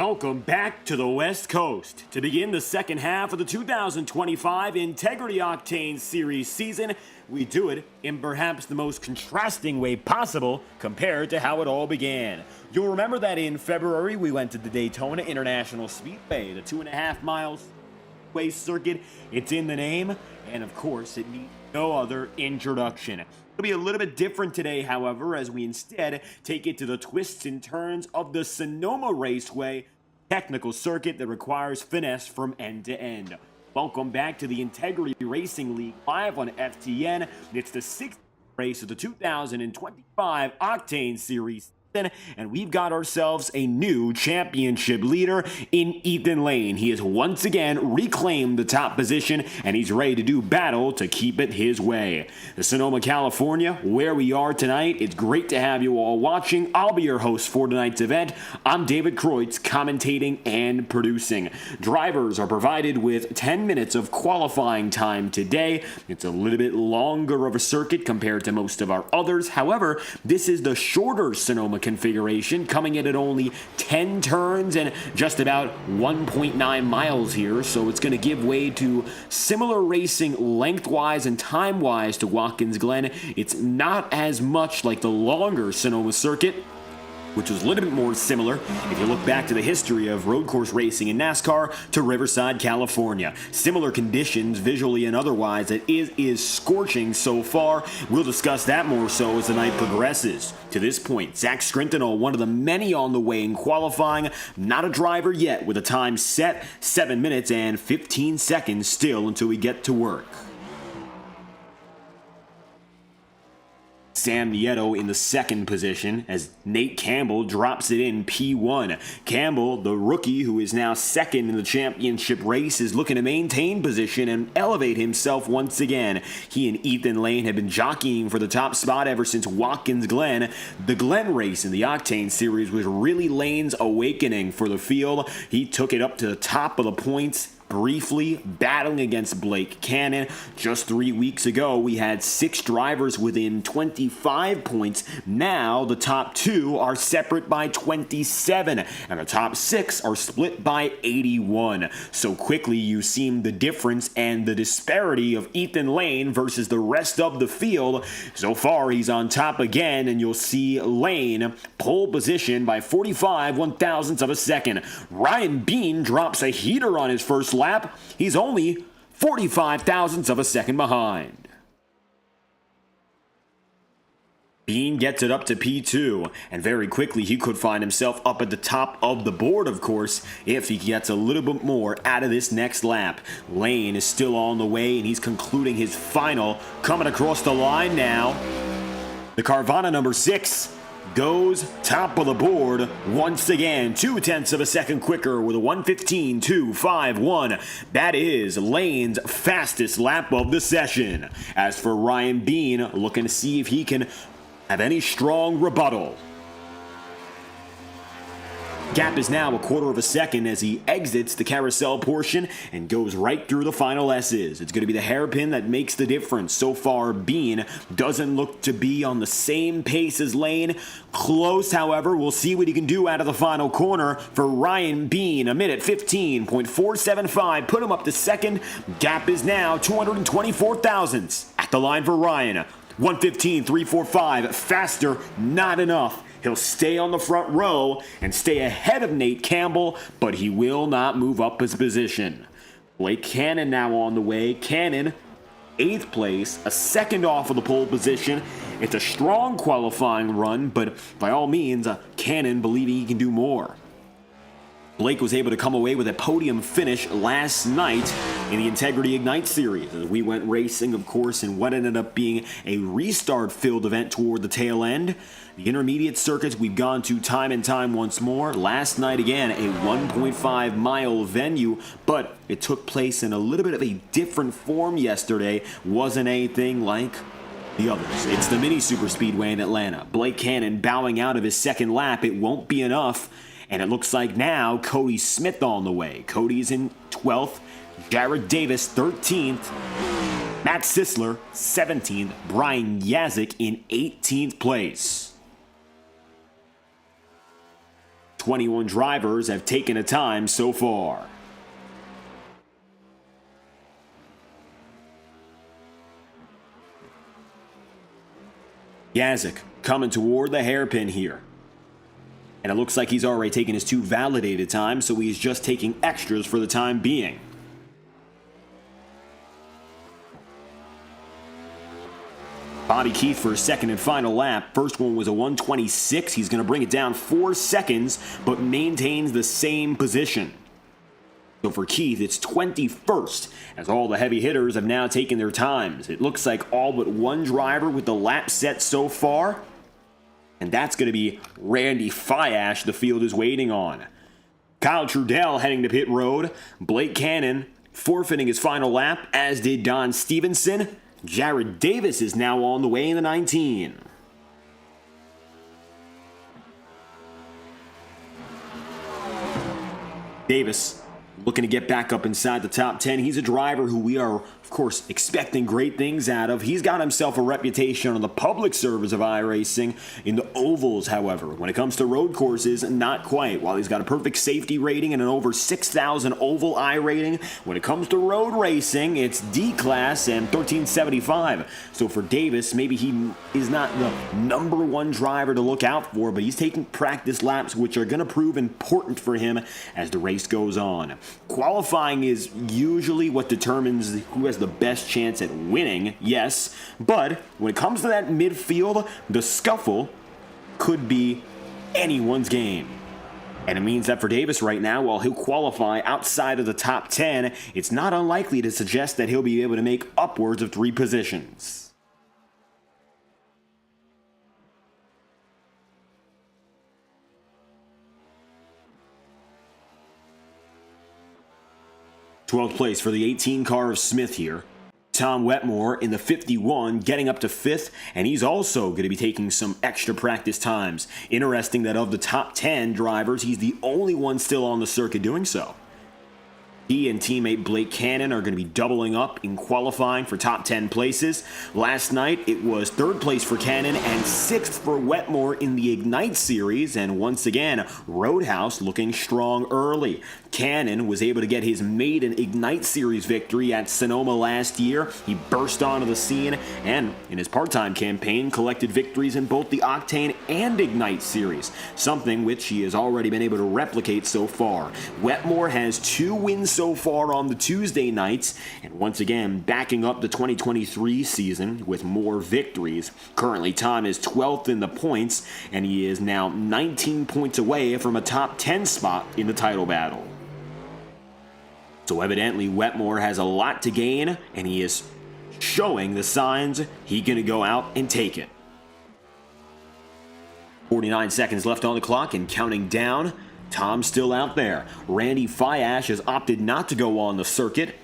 Welcome back to the West Coast. To begin the second half of the 2025 Integrity OCTANE Series season, we do it in perhaps the most contrasting way possible compared to how it all began. You'll remember that in February we went to the Daytona International Speedway, the 2.5 miles way circuit. It's in the name, and of course it needs no other introduction. It'll be a little bit different today, however, as we instead take it to the twists and turns of the Sonoma Raceway, technical circuit that requires finesse from end to end. Welcome back to the Integrity Racing League live on FTN. It's the 6th race of the 2025 Octane Series, and we've got ourselves a new championship leader in Ethan Lane. He has once again reclaimed the top position, and he's ready to do battle to keep it his way. The Sonoma, California, where we are tonight. It's great to have you all watching. I'll be your host for tonight's event. I'm David Kreutz, commentating and producing. Drivers are provided with 10 minutes of qualifying time today. It's a little bit longer of a circuit compared to most of our others. However, this is the shorter Sonoma configuration, coming in at only 10 turns and just about 1.9 miles here, so it's going to give way to similar racing lengthwise and time-wise to Watkins Glen. It's not as much like the longer Sonoma circuit, which was a little bit more similar if you look back to the history of road course racing in NASCAR to Riverside, California. Similar conditions, visually and otherwise, that is scorching so far. We'll discuss that more so as the night progresses. To this point, Zach Scrintinol, one of the many on the way in qualifying, not a driver yet, with a time set, 7 minutes and 15 seconds still until we get to work. Sam Nieto in the second position as Nate Campbell drops it in P1. Campbell, the rookie who is now second in the championship race, is looking to maintain position and elevate himself once again. He and Ethan Lane have been jockeying for the top spot ever since Watkins Glen. The Glen race in the Octane Series was really Lane's awakening for the field. He took it up to the top of the points, briefly battling against Blake Cannon. Just 3 weeks ago, we had 6 drivers within 25 points. Now, the top 2 are separate by 27, and the top 6 are split by 81. So quickly, you've seen the difference and the disparity of Ethan Lane versus the rest of the field. So far, he's on top again, and you'll see Lane pole position by 45 one-thousandths of a second. Ryan Bean drops a heater on his first lap. He's only 45 thousandths of a second behind. Bean gets it up to P2, and very quickly he could find himself up at the top of the board, of course, if he gets a little bit more out of this next lap. Lane is still on the way, and he's concluding his final, coming across the line now. The Carvana number 6 goes top of the board once again, 0.2 of a second quicker with a 1:15.251. That is Lane's fastest lap of the session. As for Ryan Bean, looking to see if he can have any strong rebuttal. Gap is now 1/4 of a second as he exits the carousel portion and goes right through the final S's. It's going to be the hairpin that makes the difference. So far, Bean doesn't look to be on the same pace as Lane. Close, however. We'll see what he can do out of the final corner for Ryan Bean. 1:15.475. Put him up to second. Gap is now 224 thousandths. At the line for Ryan. 1:15.345. Faster, not enough. He'll stay on the front row and stay ahead of Nate Campbell, but he will not move up his position. Blake Cannon now on the way. Cannon, 8th place, a second off of the pole position. It's a strong qualifying run, but by all means, Cannon believing he can do more. Blake was able to come away with a podium finish last night in the Integrity Ignite Series. As we went racing, of course, in what ended up being a restart-filled event toward the tail end. The intermediate circuits we've gone to time and time once more. Last night, again, a 1.5-mile venue, but it took place in a little bit of a different form yesterday. Wasn't anything like the others. It's the mini superspeedway in Atlanta. Blake Cannon bowing out of his second lap. It won't be enough. And it looks like now Cody Smith on the way. Cody's in 12th, Jared Davis 13th, Matt Sisler 17th, Brian Yazik in 18th place. 21 drivers have taken a time so far. Yazik coming toward the hairpin here. And it looks like he's already taken his 2 validated times, so he's just taking extras for the time being. Bobby Keith for his second and final lap. First one was a 1:26. He's going to bring it down 4 seconds, but maintains the same position. So for Keith, it's 21st, as all the heavy hitters have now taken their times. It looks like all but one driver with the lap set so far, and that's going to be Randy Fiash the field is waiting on. Kyle Trudell heading to pit road. Blake Cannon forfeiting his final lap, as did Don Stevenson. Jared Davis is now on the way in the 19. Davis looking to get back up inside the top 10. He's a driver who we are, of course, expecting great things out of. He's got himself a reputation on the public service of iRacing. In the ovals, however, when it comes to road courses, not quite. While he's got a perfect safety rating and an over 6,000 oval I rating, when it comes to road racing, it's D-Class and 1375. So for Davis, maybe he is not the #1 driver to look out for, but he's taking practice laps, which are going to prove important for him as the race goes on. Qualifying is usually what determines who has the best chance at winning, yes, but when it comes to that midfield, the scuffle could be anyone's game. And it means that for Davis right now, while he'll qualify outside of the top 10, it's not unlikely to suggest that he'll be able to make upwards of 3 positions. Twelfth place for the 18 car of Smith here. Tom Wetmore in the 51 getting up to 5th, and he's also going to be taking some extra practice times. Interesting that of the top 10 drivers, he's the only one still on the circuit doing so. He and teammate Blake Cannon are going to be doubling up in qualifying for top 10 places. Last night, it was 3rd place for Cannon and 6th for Wetmore in the Ignite Series. And once again, Roadhouse looking strong early. Cannon was able to get his maiden Ignite Series victory at Sonoma last year. He burst onto the scene and, in his part-time campaign, collected victories in both the Octane and Ignite Series, something which he has already been able to replicate so far. Wetmore has 2 wins so far on the Tuesday nights, and once again, backing up the 2023 season with more victories. Currently, Tom is 12th in the points, and he is now 19 points away from a top 10 spot in the title battle. So evidently, Wetmore has a lot to gain, and he is showing the signs he's going to go out and take it. 49 seconds left on the clock and counting down. Tom's still out there. Randy Fiash has opted not to go on the circuit.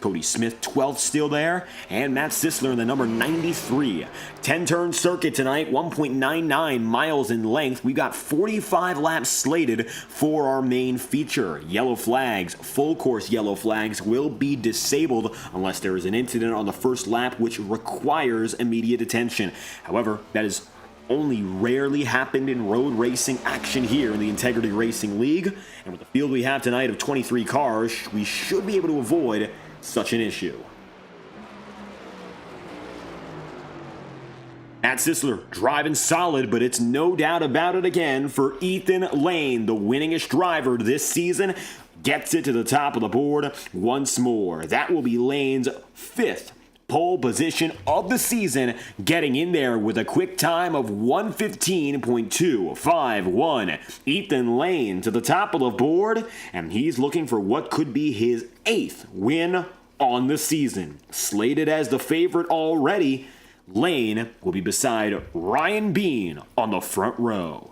Cody Smith, 12th, still there. And Matt Sisler in the number 93. 10-turn circuit tonight, 1.99 miles in length. We've got 45 laps slated for our main feature. Yellow flags, full course yellow flags, will be disabled unless there is an incident on the first lap which requires immediate attention. However, that is only rarely happened in road racing action here in the Integrity Racing League. And with the field we have tonight of 23 cars, we should be able to avoid such an issue. Matt Sisler driving solid, but it's no doubt about it again for Ethan Lane, the winningest driver this season. Gets it to the top of the board once more. That will be Lane's 5th pole position of the season, getting in there with a quick time of 1:15.251. Ethan Lane to the top of the board, and he's looking for what could be his 8th win on the season. Slated as the favorite already, Lane will be beside Ryan Bean on the front row.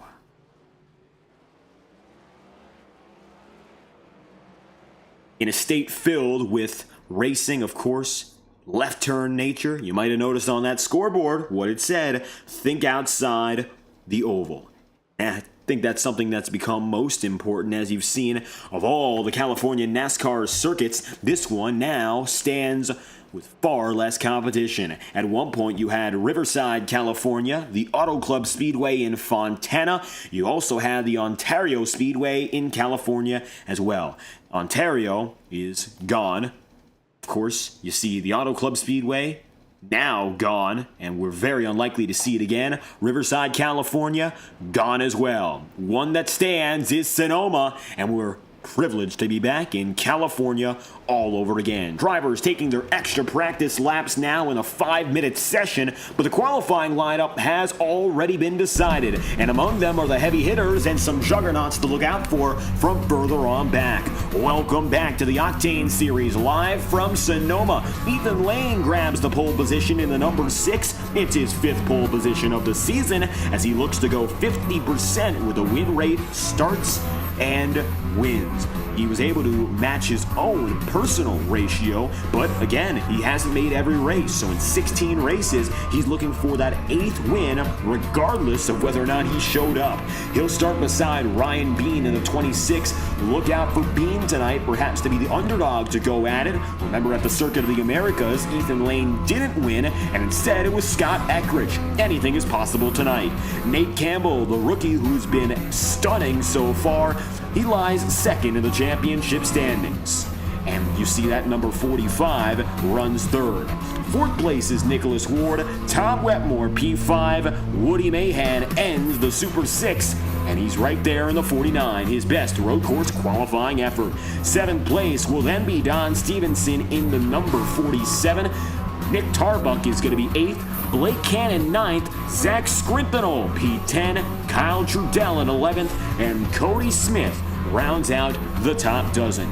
In a state filled with racing, of course, left turn nature, you might have noticed on that scoreboard what it said: think outside the oval. And I think that's something that's become most important, as you've seen, of all the California NASCAR circuits. This one now stands with far less competition. At one point, you had Riverside, California, the Auto Club Speedway in Fontana. You also had the Ontario Speedway in California as well. Ontario is gone. Of course, you see the Auto Club Speedway now gone, and we're very unlikely to see it again. Riverside, California, gone as well. One that stands is Sonoma, and we're privileged to be back in California all over again. Drivers taking their extra practice laps now in a 5-minute session, but the qualifying lineup has already been decided, and among them are the heavy hitters and some juggernauts to look out for from further on back. Welcome back to the Octane Series, live from Sonoma. Ethan Lane grabs the pole position in the number 6. It's his 5th pole position of the season as he looks to go 50% with a win rate, starts and wins. He was able to match his own personal ratio, but again, he hasn't made every race. So in 16 races, he's looking for that 8th win, regardless of whether or not he showed up. He'll start beside Ryan Bean in the 26. Look out for Bean tonight, perhaps to be the underdog to go at it. Remember, at the Circuit of the Americas, Ethan Lane didn't win, and instead it was Scott Eckridge. Anything is possible tonight. Nate Campbell, the rookie who's been stunning so far, he lies 2nd in the championship standings. And you see that number 45 runs 3rd. 4th place is Nicholas Ward. Tom Wetmore, P5. Woody Mahan ends the Super 6, and he's right there in the 49, his best road course qualifying effort. 7th place will then be Don Stevenson in the number 47. Nick Tarbuck is going to be 8th. Blake Cannon 9th, Zach Scrinthal P10, Kyle Trudell in 11th, and Cody Smith rounds out the top dozen.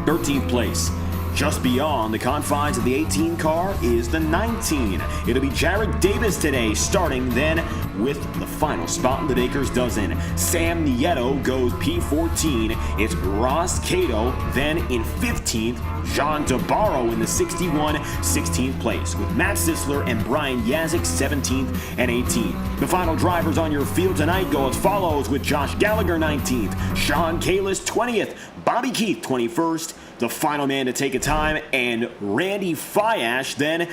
13th place, just beyond the confines of the 18 car, is the 19. It'll be Jared Davis today, starting then with the final spot in the Baker's dozen. Sam Nieto goes P14. It's Ross Cato, then in 15th, John DeBarro in the 61, 16th place, with Matt Sisler and Brian Yazik 17th and 18th. The final drivers on your field tonight go as follows, with Josh Gallagher 19th, Sean Kalis 20th, Bobby Keith 21st, the final man to take a time, and Randy Fiash then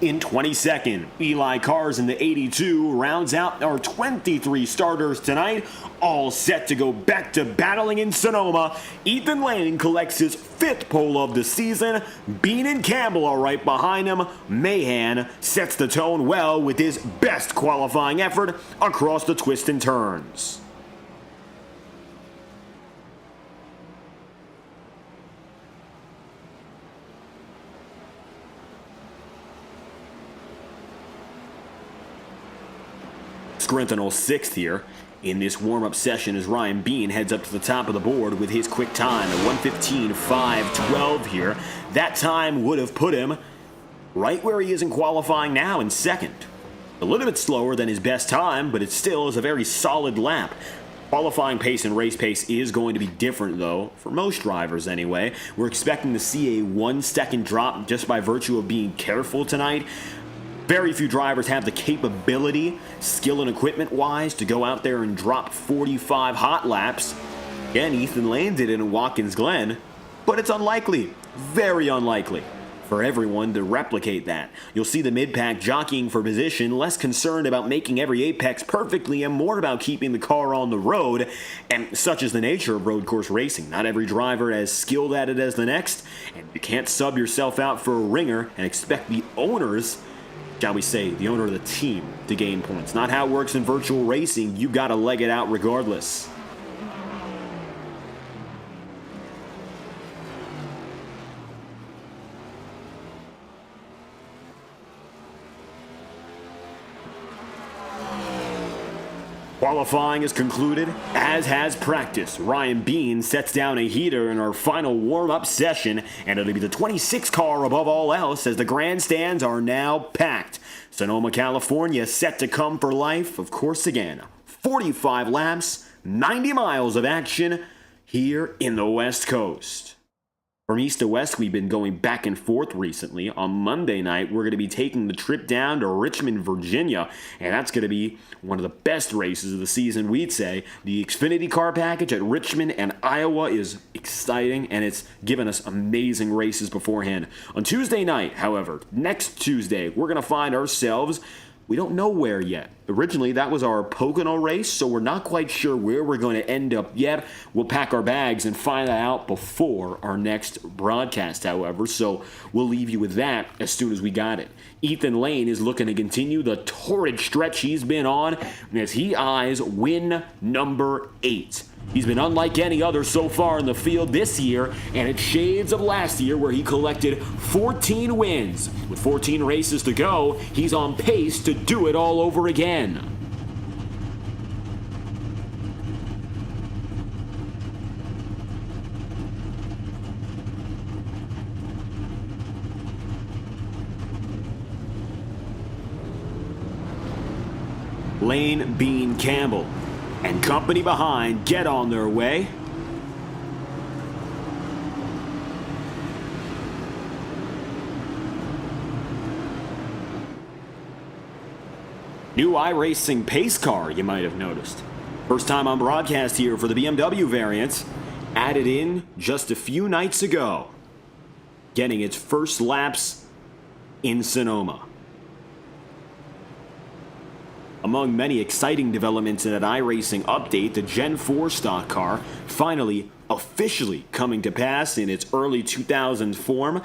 in 22nd. Eli Cars in the 82 rounds out our 23 starters tonight, all set to go back to battling in Sonoma. Ethan Lane collects his 5th pole of the season. Bean and Campbell are right behind him. Mahan sets the tone well with his best qualifying effort across the twists and turns. Scrinthal 6th here in this warm-up session as Ryan Bean heads up to the top of the board with his quick time at 1:15.512 here. That time would have put him right where he is in qualifying now, in 2nd. A little bit slower than his best time, but it still is a very solid lap. Qualifying pace and race pace is going to be different, though, for most drivers anyway. We're expecting to see a 1-second drop just by virtue of being careful tonight. Very few drivers have the capability, skill and equipment-wise, to go out there and drop 45 hot laps. Again, Ethan Lane did it in Watkins Glen, but it's unlikely, very unlikely, for everyone to replicate that. You'll see the mid-pack jockeying for position, less concerned about making every apex perfectly and more about keeping the car on the road, and such is the nature of road course racing. Not every driver as skilled at it as the next, and you can't sub yourself out for a ringer and expect the owners, shall we say, the owner of the team, to gain points. Not how it works in virtual racing. You got to leg it out regardless. Qualifying is concluded, as has practice. Ryan Bean sets down a heater in our final warm-up session, and it'll be the 26 car above all else as the grandstands are now packed. Sonoma, California set to come for life, of course again. 45 laps, 90 miles of action here in the West Coast. From east to west, we've been going back and forth recently. On Monday night, we're going to be taking the trip down to Richmond, Virginia, and that's going to be one of the best races of the season, we'd say. The Xfinity car package at Richmond and Iowa is exciting, and it's given us amazing races beforehand. On Tuesday night, however, next Tuesday, we're going to find ourselves, we don't know where yet. Originally, that was our Pocono race, so we're not quite sure where we're going to end up yet. We'll pack our bags and find that out before our next broadcast, however, so we'll leave you with that as soon as we got it. Ethan Lane is looking to continue the torrid stretch he's been on as he eyes win number 8. He's been unlike any other so far in the field this year, and it's shades of last year where he collected 14 wins. With 14 races to go, he's on pace to do it all over again. Lane, Bean, Campbell, and company behind get on their way. New iRacing pace car, you might have noticed. First time on broadcast here for the BMW variants. Added in just a few nights ago. Getting its first laps in Sonoma. Among many exciting developments in that iRacing update, the Gen 4 stock car finally officially coming to pass in its early 2000s form.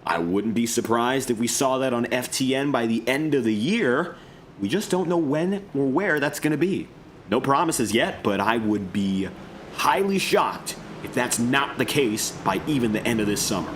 I wouldn't be surprised if we saw that on FTN by the end of the year. We just don't know when or where that's going to be. No promises yet, but I would be highly shocked if that's not the case by even the end of this summer.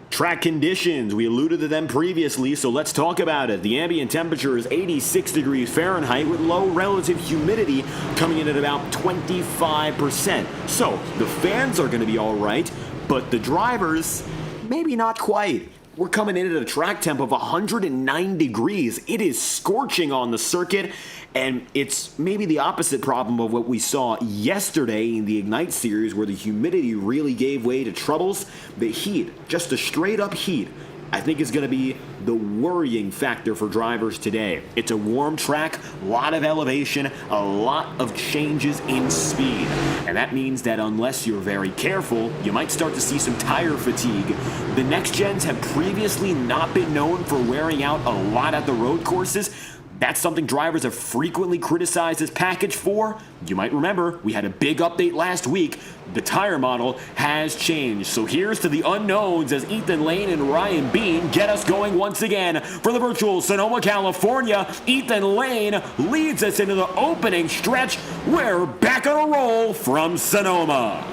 Track conditions, we alluded to them previously, so let's talk about it. The ambient temperature is 86 degrees Fahrenheit with low relative humidity coming in at about 25%. So the fans are going to be all right, but the drivers, maybe not quite. We're coming in at a track temp of 109 degrees. It is scorching on the circuit, and it's maybe the opposite problem of what we saw yesterday in the Ignite series where the humidity really gave way to troubles. The heat, just a straight up heat, I think is going to be the worrying factor for drivers today. It's a warm track, a lot of elevation, a lot of changes in speed. And that means that unless you're very careful, you might start to see some tire fatigue. The next gens have previously not been known for wearing out a lot at the road courses. That's something drivers have frequently criticized this package for. You might remember, we had a big update last week. The tire model has changed. So here's to the unknowns as Ethan Lane and Ryan Bean get us going once again. For the virtual Sonoma, California, Ethan Lane leads us into the opening stretch. We're back on a roll from Sonoma.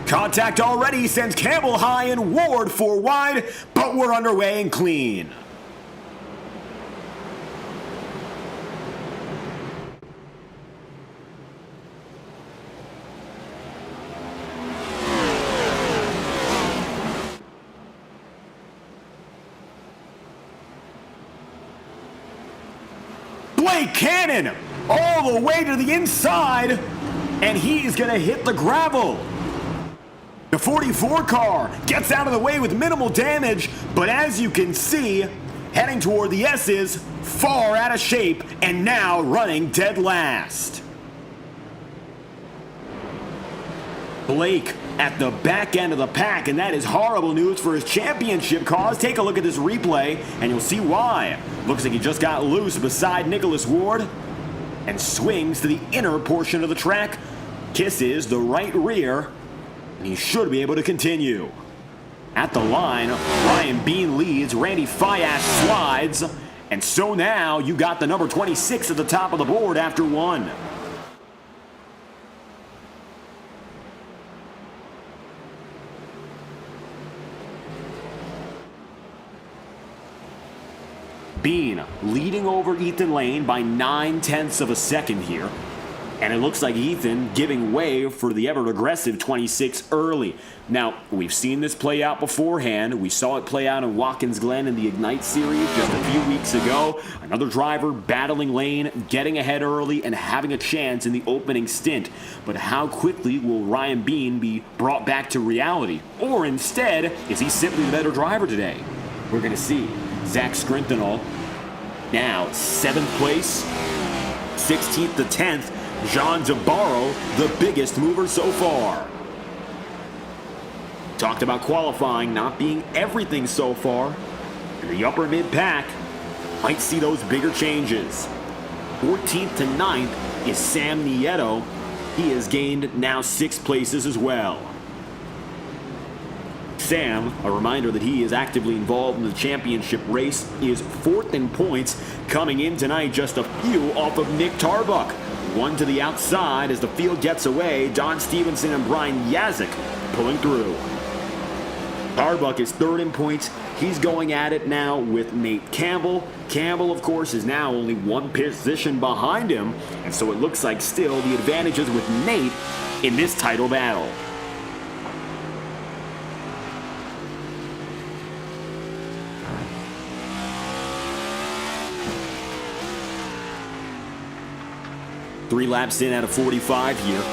Contact already sends Campbell high and Ward 4 wide, but we're underway and clean. Blake Cannon all the way to the inside, and he's going to hit the gravel. The 44 car gets out of the way with minimal damage, but as you can see, heading toward the S's, far out of shape, and now running dead last. Blake at the back end of the pack, and that is horrible news for his championship cause. Take a look at this replay, and you'll see why. Looks like he just got loose beside Nicholas Ward and swings to the inner portion of the track, kisses the right rear, and he should be able to continue. At the line, Ryan Bean leads, Randy Fiash slides, and so now you got the number 26 at the top of the board after one. Bean leading over Ethan Lane by 9/10 of a second here. And it looks like Ethan giving way for the ever-aggressive 26 early. Now, we've seen this play out beforehand. We saw it play out in Watkins Glen in the Ignite Series just a few weeks ago. Another driver battling lane, getting ahead early, and having a chance in the opening stint. But how quickly will Ryan Bean be brought back to reality? Or instead, is he simply the better driver today? We're going to see. Zach Scrintinol, now 7th place, 16th to 10th. John Zabarro, the biggest mover so far. Talked about qualifying not being everything so far. The upper mid-pack might see those bigger changes. 14th to 9th is Sam Nieto. He has gained now 6 places as well. Sam, a reminder that he is actively involved in the championship race, is 4th in points, coming in tonight just a few off of Nick Tarbuck. One to the outside as the field gets away. Don Stevenson and Brian Yazik pulling through. Tarbuck is 3rd in points. He's going at it now with Nate Campbell. Campbell, of course, is now only 1 position behind him, and so it looks like still the advantage is with Nate in this title battle. Three laps in out of 45 here.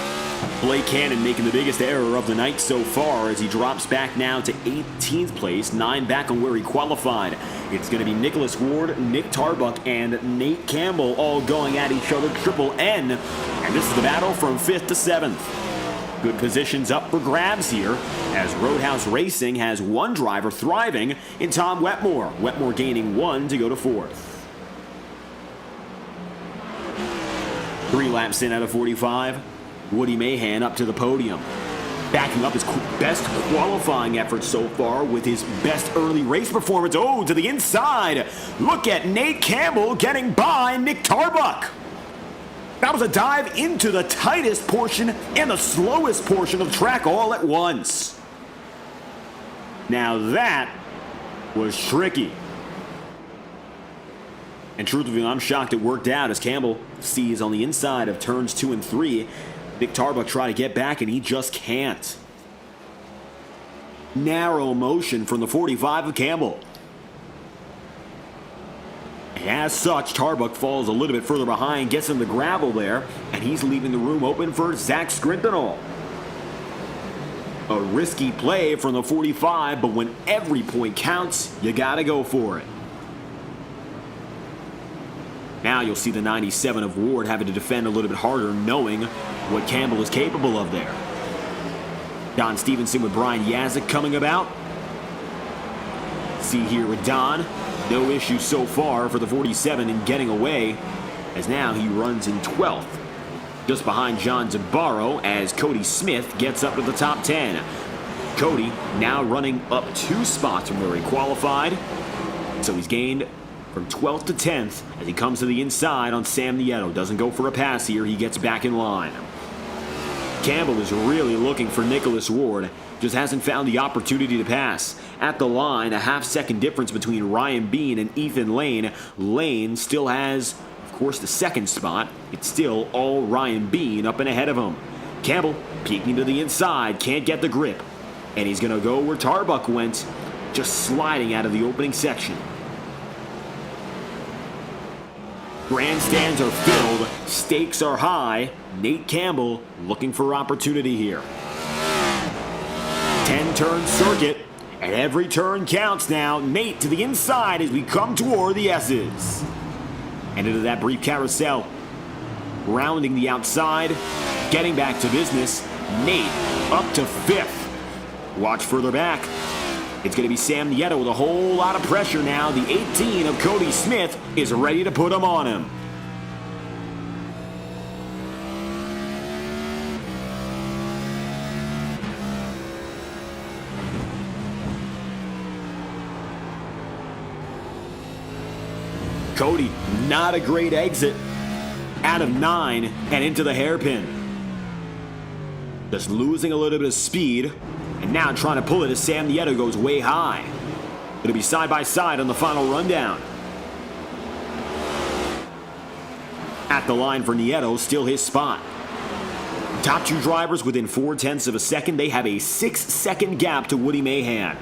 Blake Cannon making the biggest error of the night so far as he drops back now to 18th place, 9 back on where he qualified. It's going to be Nicholas Ward, Nick Tarbuck, and Nate Campbell all going at each other, triple N. And this is the battle from 5th to 7th. Good positions up for grabs here as Roadhouse Racing has one driver thriving in Tom Wetmore. Wetmore gaining 1 to go to 4th. 3 laps in out of 45. Woody Mahan up to the podium. Backing up his best qualifying effort so far with his best early race performance. Oh, to the inside. Look at Nate Campbell getting by Nick Tarbuck. That was a dive into the tightest portion and the slowest portion of track all at once. Now that was tricky. And truthfully, I'm shocked it worked out as Campbell sees on the inside of turns 2 and 3. Nick Tarbuck try to get back and he just can't. Narrow motion from the 45 of Campbell. And as such, Tarbuck falls a little bit further behind, gets in the gravel there, and he's leaving the room open for Zach Scrintinol. A risky play from the 45, but when every point counts, you gotta go for it. Now you'll see the 97 of Ward having to defend a little bit harder, knowing what Campbell is capable of there. Don Stevenson with Brian Yazik coming about. See here with Don. No issue so far for the 47 in getting away, as now he runs in 12th. Just behind John Zabarro as Cody Smith gets up to the top 10. Cody now running up 2 spots from where he qualified. So he's gained from 12th to 10th as he comes to the inside on Sam Nieto. Doesn't go for a pass here. He gets back in line. Campbell is really looking for Nicholas Ward. Just hasn't found the opportunity to pass. At the line, a half-second difference between Ryan Bean and Ethan Lane. Lane still has, of course, the 2nd spot. It's still all Ryan Bean up and ahead of him. Campbell peeking to the inside, can't get the grip. And he's going to go where Tarbuck went, just sliding out of the opening section. Grandstands are filled, stakes are high. Nate Campbell looking for opportunity here. 10-turn circuit, and every turn counts now. Nate to the inside as we come toward the S's. And into that brief carousel. Rounding the outside, getting back to business. Nate up to 5th. Watch further back. It's going to be Sam Nieto with a whole lot of pressure now. The 18 of Cody Smith is ready to put him on him. Cody, not a great exit. Out of 9 and into the hairpin. Just losing a little bit of speed. And now trying to pull it as Sam Nieto goes way high. Going to be side by side on the final rundown. At the line for Nieto, still his spot. Top two drivers within 0.4 of a second. They have a 6-second gap to Woody Mahan.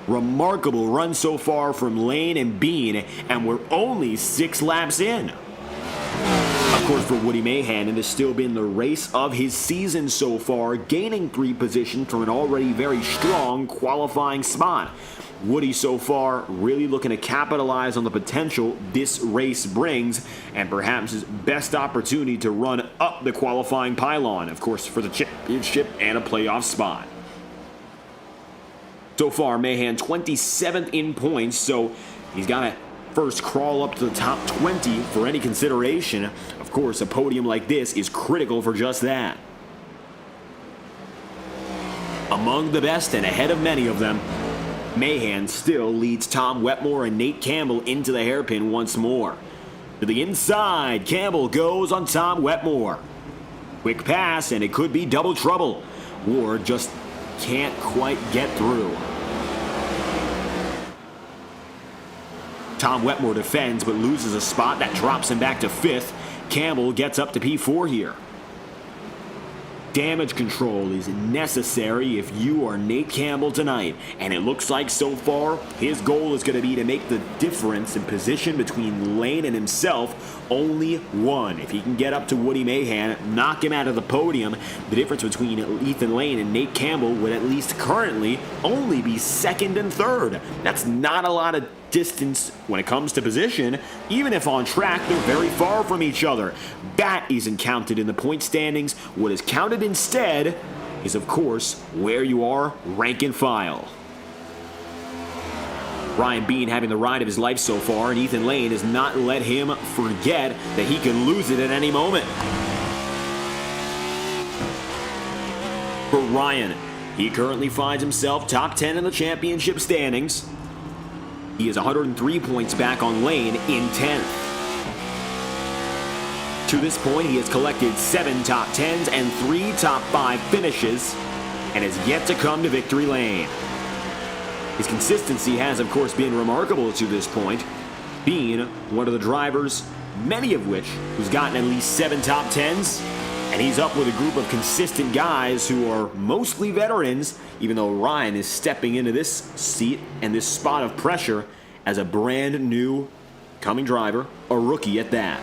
Remarkable run so far from Lane and Bean, and we're only 6 laps in. Of course, for Woody Mahan, it has still been the race of his season so far, gaining 3 positions from an already very strong qualifying spot. Woody so far really looking to capitalize on the potential this race brings, and perhaps his best opportunity to run up the qualifying pylon, of course, for the championship and a playoff spot. So far, Mahan 27th in points, so he's got to first crawl up to the top 20 for any consideration. Of course, a podium like this is critical for just that. Among the best and ahead of many of them, Mahan still leads Tom Wetmore and Nate Campbell into the hairpin once more. To the inside, Campbell goes on Tom Wetmore. Quick pass, and it could be double trouble. Ward just can't quite get through. Tom Wetmore defends but loses a spot that drops him back to 5th. Campbell gets up to P4 here. Damage control is necessary if you are Nate Campbell tonight, and it looks like so far his goal is going to be to make the difference in position between Lane and himself only 1. If he can get up to Woody Mahan, knock him out of the podium, the difference between Ethan Lane and Nate Campbell would at least currently only be 2nd and 3rd. That's not a lot of distance when it comes to position. Even if on track, they're very far from each other. That isn't counted in the point standings. What is counted instead is, of course, where you are rank and file. Ryan Bean having the ride of his life so far, and Ethan Lane has not let him forget that he can lose it at any moment. For Ryan, he currently finds himself top 10 in the championship standings. He is 103 points back on Lane in 10th. To this point, he has collected 7 top 10s and 3 top 5 finishes, and has yet to come to victory lane. His consistency has, of course, been remarkable to this point, being one of the drivers, many of which, who's gotten at least 7 top 10s, and he's up with a group of consistent guys who are mostly veterans, even though Ryan is stepping into this seat and this spot of pressure as a brand new coming driver, a rookie at that.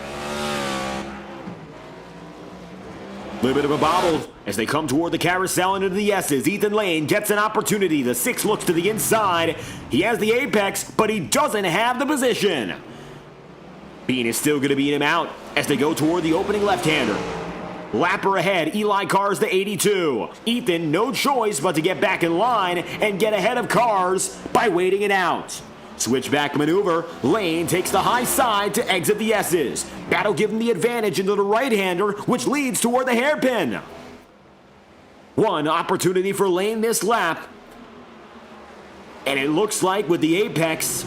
A little bit of a bobble as they come toward the carousel and into the S's. Ethan Lane gets an opportunity. The 6 looks to the inside. He has the apex, but he doesn't have the position. Bean is still going to beat him out as they go toward the opening left-hander. Lapper ahead, Eli Cars the 82. Ethan, no choice but to get back in line and get ahead of Cars by waiting it out. Switchback maneuver, Lane takes the high side to exit the S's. That'll give him the advantage into the right-hander, which leads toward the hairpin. One opportunity for Lane this lap. And it looks like with the apex,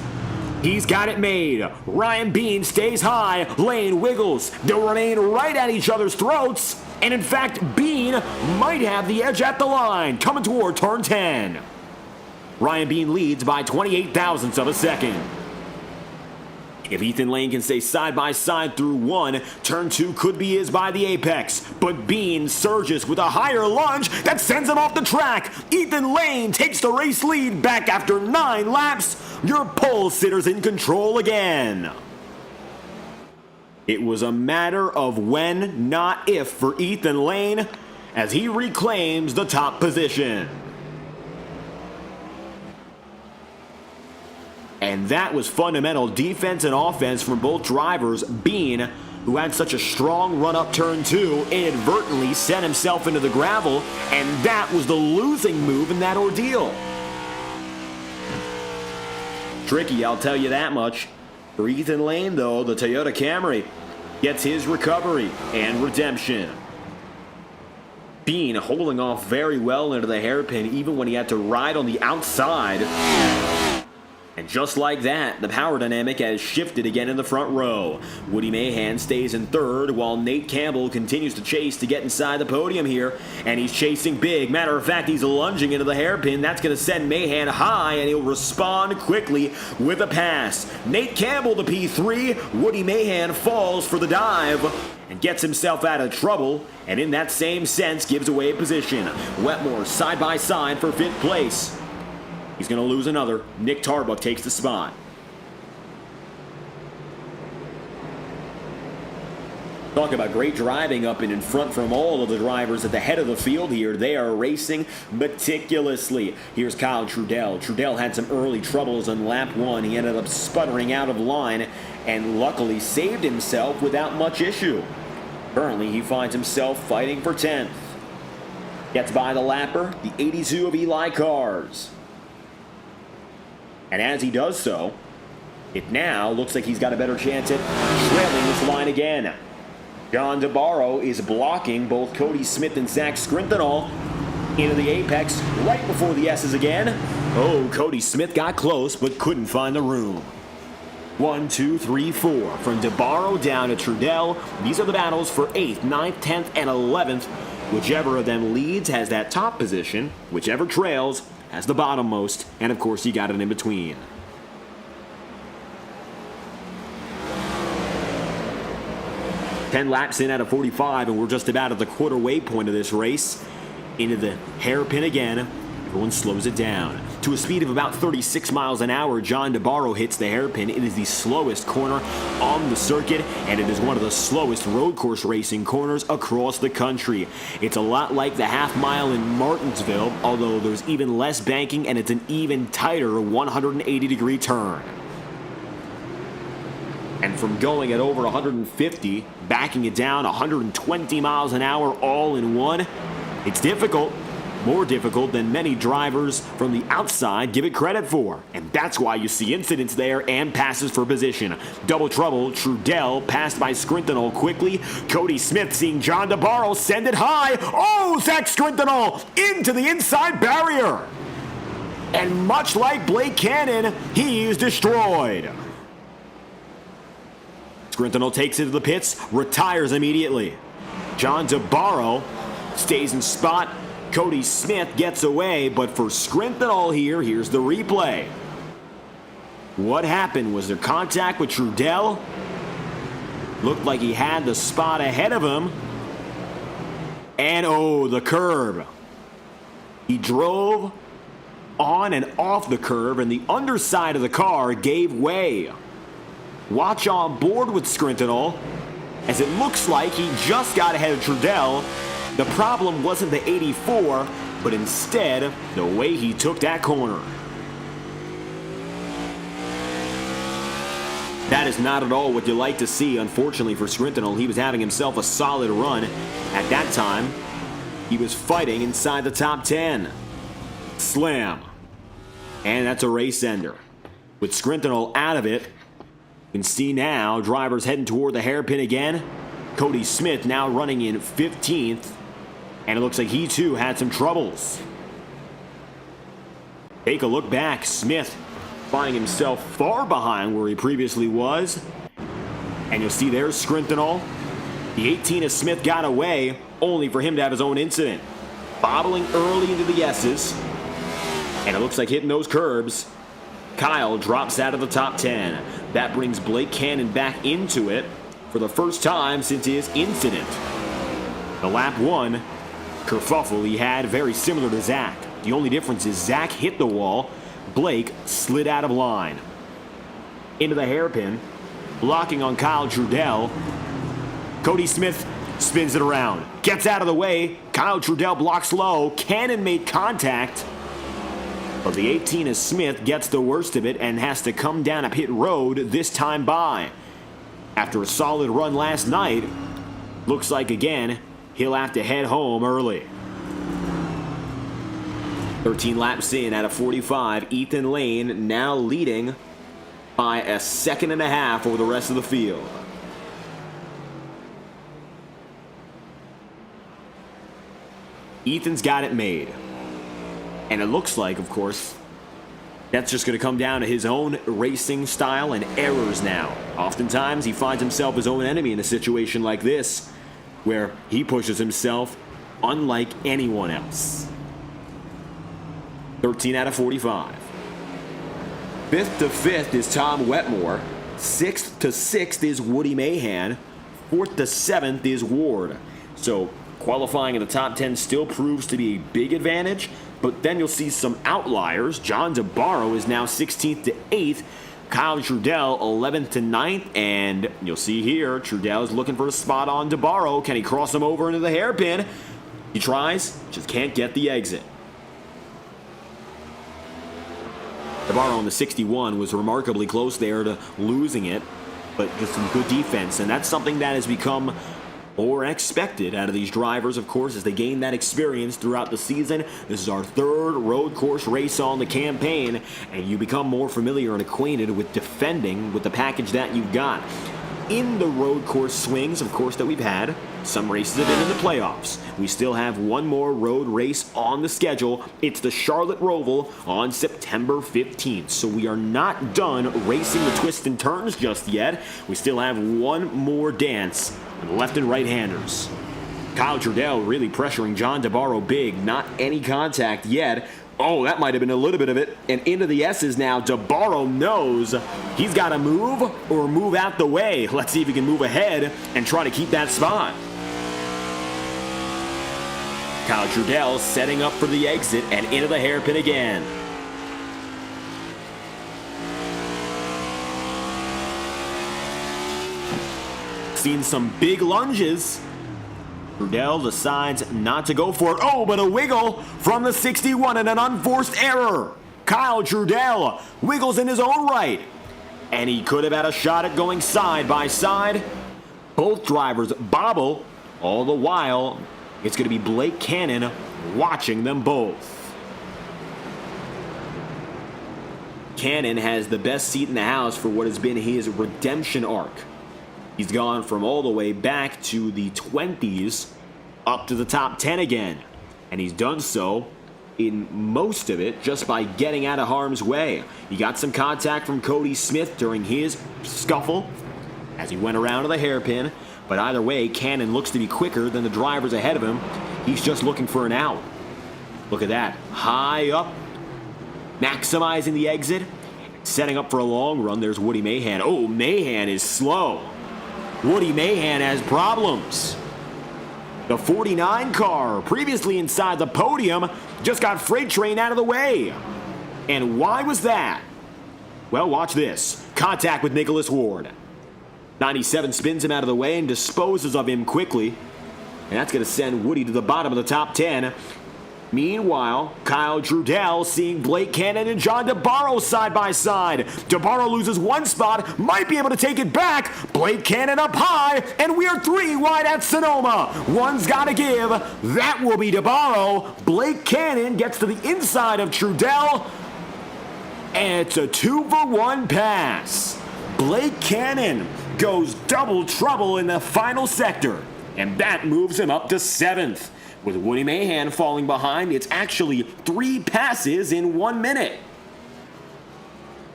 he's got it made. Ryan Bean stays high. Lane wiggles. They'll remain right at each other's throats. And in fact, Bean might have the edge at the line, coming toward turn 10. Ryan Bean leads by 28 thousandths of a second. If Ethan Lane can stay side by side through 1, turn 2 could be his by the apex. But Bean surges with a higher lunge that sends him off the track. Ethan Lane takes the race lead back after 9 laps. Your pole sitter's in control again. It was a matter of when, not if, for Ethan Lane as he reclaims the top position. And that was fundamental defense and offense from both drivers. Bean, who had such a strong run up turn 2, inadvertently sent himself into the gravel, and that was the losing move in that ordeal. Tricky, I'll tell you that much. For Ethan Lane, though, the Toyota Camry gets his recovery and redemption. Bean holding off very well into the hairpin, even when he had to ride on the outside. And just like that, the power dynamic has shifted again in the front row. Woody Mahan stays in 3rd, while Nate Campbell continues to chase to get inside the podium here. And he's chasing big. Matter of fact, he's lunging into the hairpin. That's going to send Mahan high, and he'll respond quickly with a pass. Nate Campbell to P3. Woody Mahan falls for the dive. and gets himself out of trouble, and in that same sense gives away a position. Wetmore side by side for 5th place. He's going to lose another. Nick Tarbuck takes the spot. Talk about great driving up and in front from all of the drivers at the head of the field here. They are racing meticulously. Here's Kyle Trudell. Trudell had some early troubles on lap 1. He ended up sputtering out of line and luckily saved himself without much issue. Currently, he finds himself fighting for 10th. Gets by the lapper, the 82 of Eli Cars. And as he does so, it now looks like he's got a better chance at trailing this line again. John DeBarro is blocking both Cody Smith and Zach Scrintinol into the apex right before the S's again. Oh, Cody Smith got close but couldn't find the room. 1, 2, 3, 4. From DeBarro down to Trudell, these are the battles for 8th, 9th, 10th, and 11th. Whichever of them leads has that top position. Whichever trails has the bottommost. And of course, you got it in between. Ten laps in out of 45, and we're just about at the quarter waypoint of this race. Into the hairpin again. Everyone slows it down. To a speed of about 36 miles an hour, John DeBarro hits the hairpin. It is the slowest corner on the circuit, and it is one of the slowest road course racing corners across the country. It's a lot like the half mile in Martinsville, although there's even less banking, and it's an even tighter 180-degree turn. And from going at over 150, backing it down 120 miles an hour all in one, it's difficult. More difficult than many drivers from the outside give it credit for. And that's why you see incidents there and passes for position. Double trouble, Trudell passed by Scrintinol quickly. Cody Smith seeing John DeBarro send it high. Oh, Zach Scrintinol into the inside barrier. And much like Blake Cannon, he's destroyed. Scrintinol takes it to the pits, retires immediately. John DeBarro stays in spot. Cody Smith gets away, but for Scrintinol here, here's the replay. What happened? Was there contact with Trudell? Looked like he had the spot ahead of him. And oh, the curb. He drove on and off the curb, and the underside of the car gave way. Watch on board with Scrintinol, as it looks like he just got ahead of Trudell. The problem wasn't the 84, but instead, the way he took that corner. That is not at all what you like to see. Unfortunately for Scrintinol, he was having himself a solid run. At that time, he was fighting inside the top 10. Slam. And that's a race ender. With Scrintinol out of it, you can see now drivers heading toward the hairpin again. Cody Smith now running in 15th. And it looks like he too had some troubles. Take a look back. Smith finding himself far behind where he previously was. And you'll see there's Scrintinol. The 18 of Smith got away, only for him to have his own incident. Bobbling early into the S's. And it looks like hitting those curbs. Kyle drops out of the top 10. That brings Blake Cannon back into it for the first time since his incident. The lap 1 kerfuffle he had very similar to Zach. The only difference is Zach hit the wall. Blake slid out of line. Into the hairpin. Blocking on Kyle Trudell. Cody Smith spins it around. Gets out of the way. Kyle Trudell blocks low. Cannon made contact. But the 18 of Smith gets the worst of it and has to come down a pit road this time by. After a solid run last night, looks like again he'll have to head home early. 13 laps in out of 45, Ethan Lane now leading by a second and a half over the rest of the field. Ethan's got it made. And it looks like, of course, that's just going to come down to his own racing style and errors now. Oftentimes, he finds himself his own enemy in a situation like this, where he pushes himself unlike anyone else. 13 out of 45. 5th to 5th is Tom Wetmore. 6th to 6th is Woody Mahan. 4th to 7th is Ward. So qualifying in the top 10 still proves to be a big advantage, but then you'll see some outliers. John DeBarro is now 16th to 8th. Kyle Trudell 11th to 9th, and you'll see here, Trudell is looking for a spot on DeBarro. Can he cross him over into the hairpin? He tries, just can't get the exit. DeBarro on the 61 was remarkably close there to losing it, but just some good defense, and that's something that has become more expected out of these drivers, of course, as they gain that experience throughout the season. This is our 3rd road course race on the campaign, and you become more familiar and acquainted with defending with the package that you've got. In the road course swings, of course, that we've had, some races have been in the playoffs. We still have one more road race on the schedule. It's the Charlotte Roval on September 15th. So we are not done racing the twists and turns just yet. We still have one more dance with left and right-handers. Kyle Trudell really pressuring John DeBarro big. Not any contact yet. Oh, that might have been a little bit of it. And into the S's now. DeBarro knows he's got to move or move out the way. Let's see if he can move ahead and try to keep that spot. Kyle Trudell setting up for the exit and into the hairpin again. Seen some big lunges. Trudell decides not to go for it. Oh, but a wiggle from the 61 and an unforced error. Kyle Trudell wiggles in his own right. And he could have had a shot at going side by side. Both drivers bobble. All the while, it's going to be Blake Cannon watching them both. Cannon has the best seat in the house for what has been his redemption arc. He's gone from all the way back to the 20s up to the top 10 again. And he's done so in most of it just by getting out of harm's way. He got some contact from Cody Smith during his scuffle as he went around to the hairpin. But either way, Cannon looks to be quicker than the drivers ahead of him. He's just looking for an out. Look at that. High up, maximizing the exit, setting up for a long run. There's Woody Mahan. Oh, Mahan is slow. Woody Mahan has problems. The 49 car, previously inside the podium, just got freight train out of the way. And why was that? Well, watch this. Contact with Nicholas Ward. 97 spins him out of the way and disposes of him quickly. And that's going to send Woody to the bottom of the top 10. Meanwhile, Kyle Trudell seeing Blake Cannon and John DeBarro side by side. DeBarro loses one spot, might be able to take it back. Blake Cannon up high, and we are 3 wide at Sonoma. One's got to give. That will be DeBarro. Blake Cannon gets to the inside of Trudell, and it's a 2-for-1 pass. Blake Cannon goes double trouble in the final sector, and that moves him up to 7th. With Woody Mahan falling behind, it's actually 3 passes in 1 minute.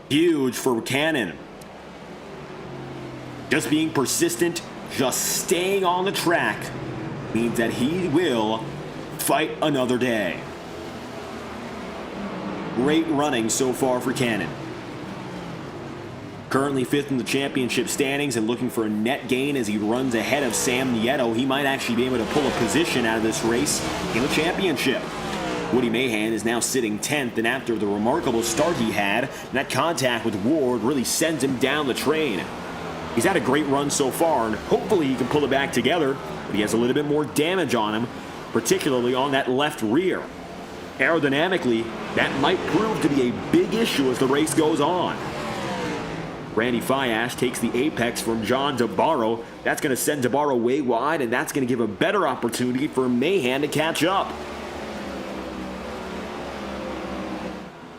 Huge for Cannon. Just being persistent, just staying on the track, means that he will fight another day. Great running so far for Cannon. Currently 5th in the championship standings and looking for a net gain as he runs ahead of Sam Nieto. He might actually be able to pull a position out of this race in the championship. Woody Mahan is now sitting 10th, and after the remarkable start he had, that contact with Ward really sends him down the train. He's had a great run so far, and hopefully he can pull it back together, but he has a little bit more damage on him, particularly on that left rear. Aerodynamically, that might prove to be a big issue as the race goes on. Randy Fiash takes the apex from John DeBarro. That's going to send DeBarro way wide, and that's going to give a better opportunity for Mahan to catch up.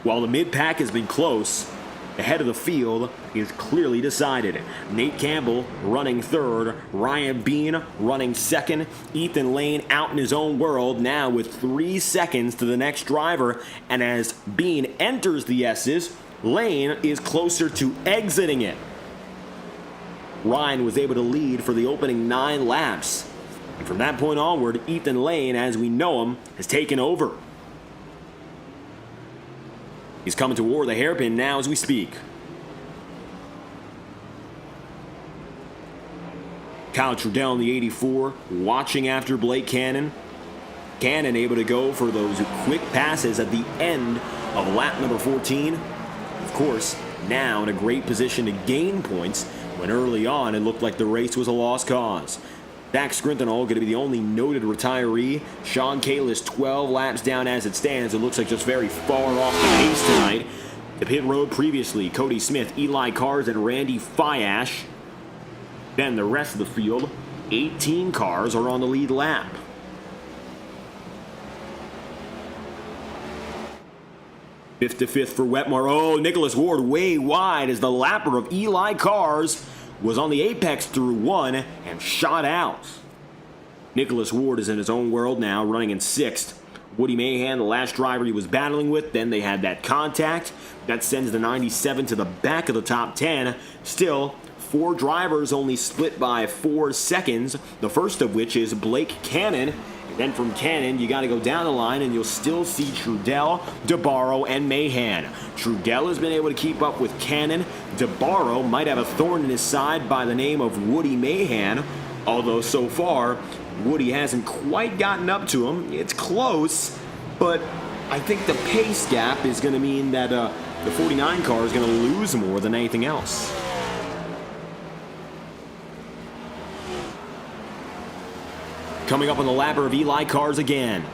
While the mid-pack has been close, the head of the field is clearly decided. Nate Campbell running 3rd, Ryan Bean running 2nd, Ethan Lane out in his own world now with 3 seconds to the next driver, and as Bean enters the S's, Lane is closer to exiting it. Ryan was able to lead for the opening 9 laps. And from that point onward, Ethan Lane, as we know him, has taken over. He's coming toward the hairpin now as we speak. Kyle Trudell in the 84 watching after Blake Cannon. Cannon able to go for those quick passes at the end of lap number 14. Of course, now in a great position to gain points when early on it looked like the race was a lost cause. Zach Scrintonall going to be the only noted retiree. Sean Kalis 12 laps down as it stands. It looks like just very far off the pace tonight. The pit road previously, Cody Smith, Eli Cars, and Randy Fiash. Then the rest of the field, 18 cars are on the lead lap. Fifth to fifth for Wetmore. Oh, Nicholas Ward way wide as the lapper of Eli Cars was on the apex through one and shot out. Nicholas Ward is in his own world now, running in sixth. Woody Mahan, the last driver he was battling with, then they had that contact. That sends the 97 to the back of the top 10. Still, 4 drivers only split by 4 seconds, the first of which is Blake Cannon. Then from Cannon, you got to go down the line, and you'll still see Trudell, DeBarro, and Mahan. Trudell has been able to keep up with Cannon. DeBarro might have a thorn in his side by the name of Woody Mahan, although so far, Woody hasn't quite gotten up to him. It's close, but I think the pace gap is going to mean that the 49 car is going to lose more than anything else. Coming up on the lapper of Eli Cars again.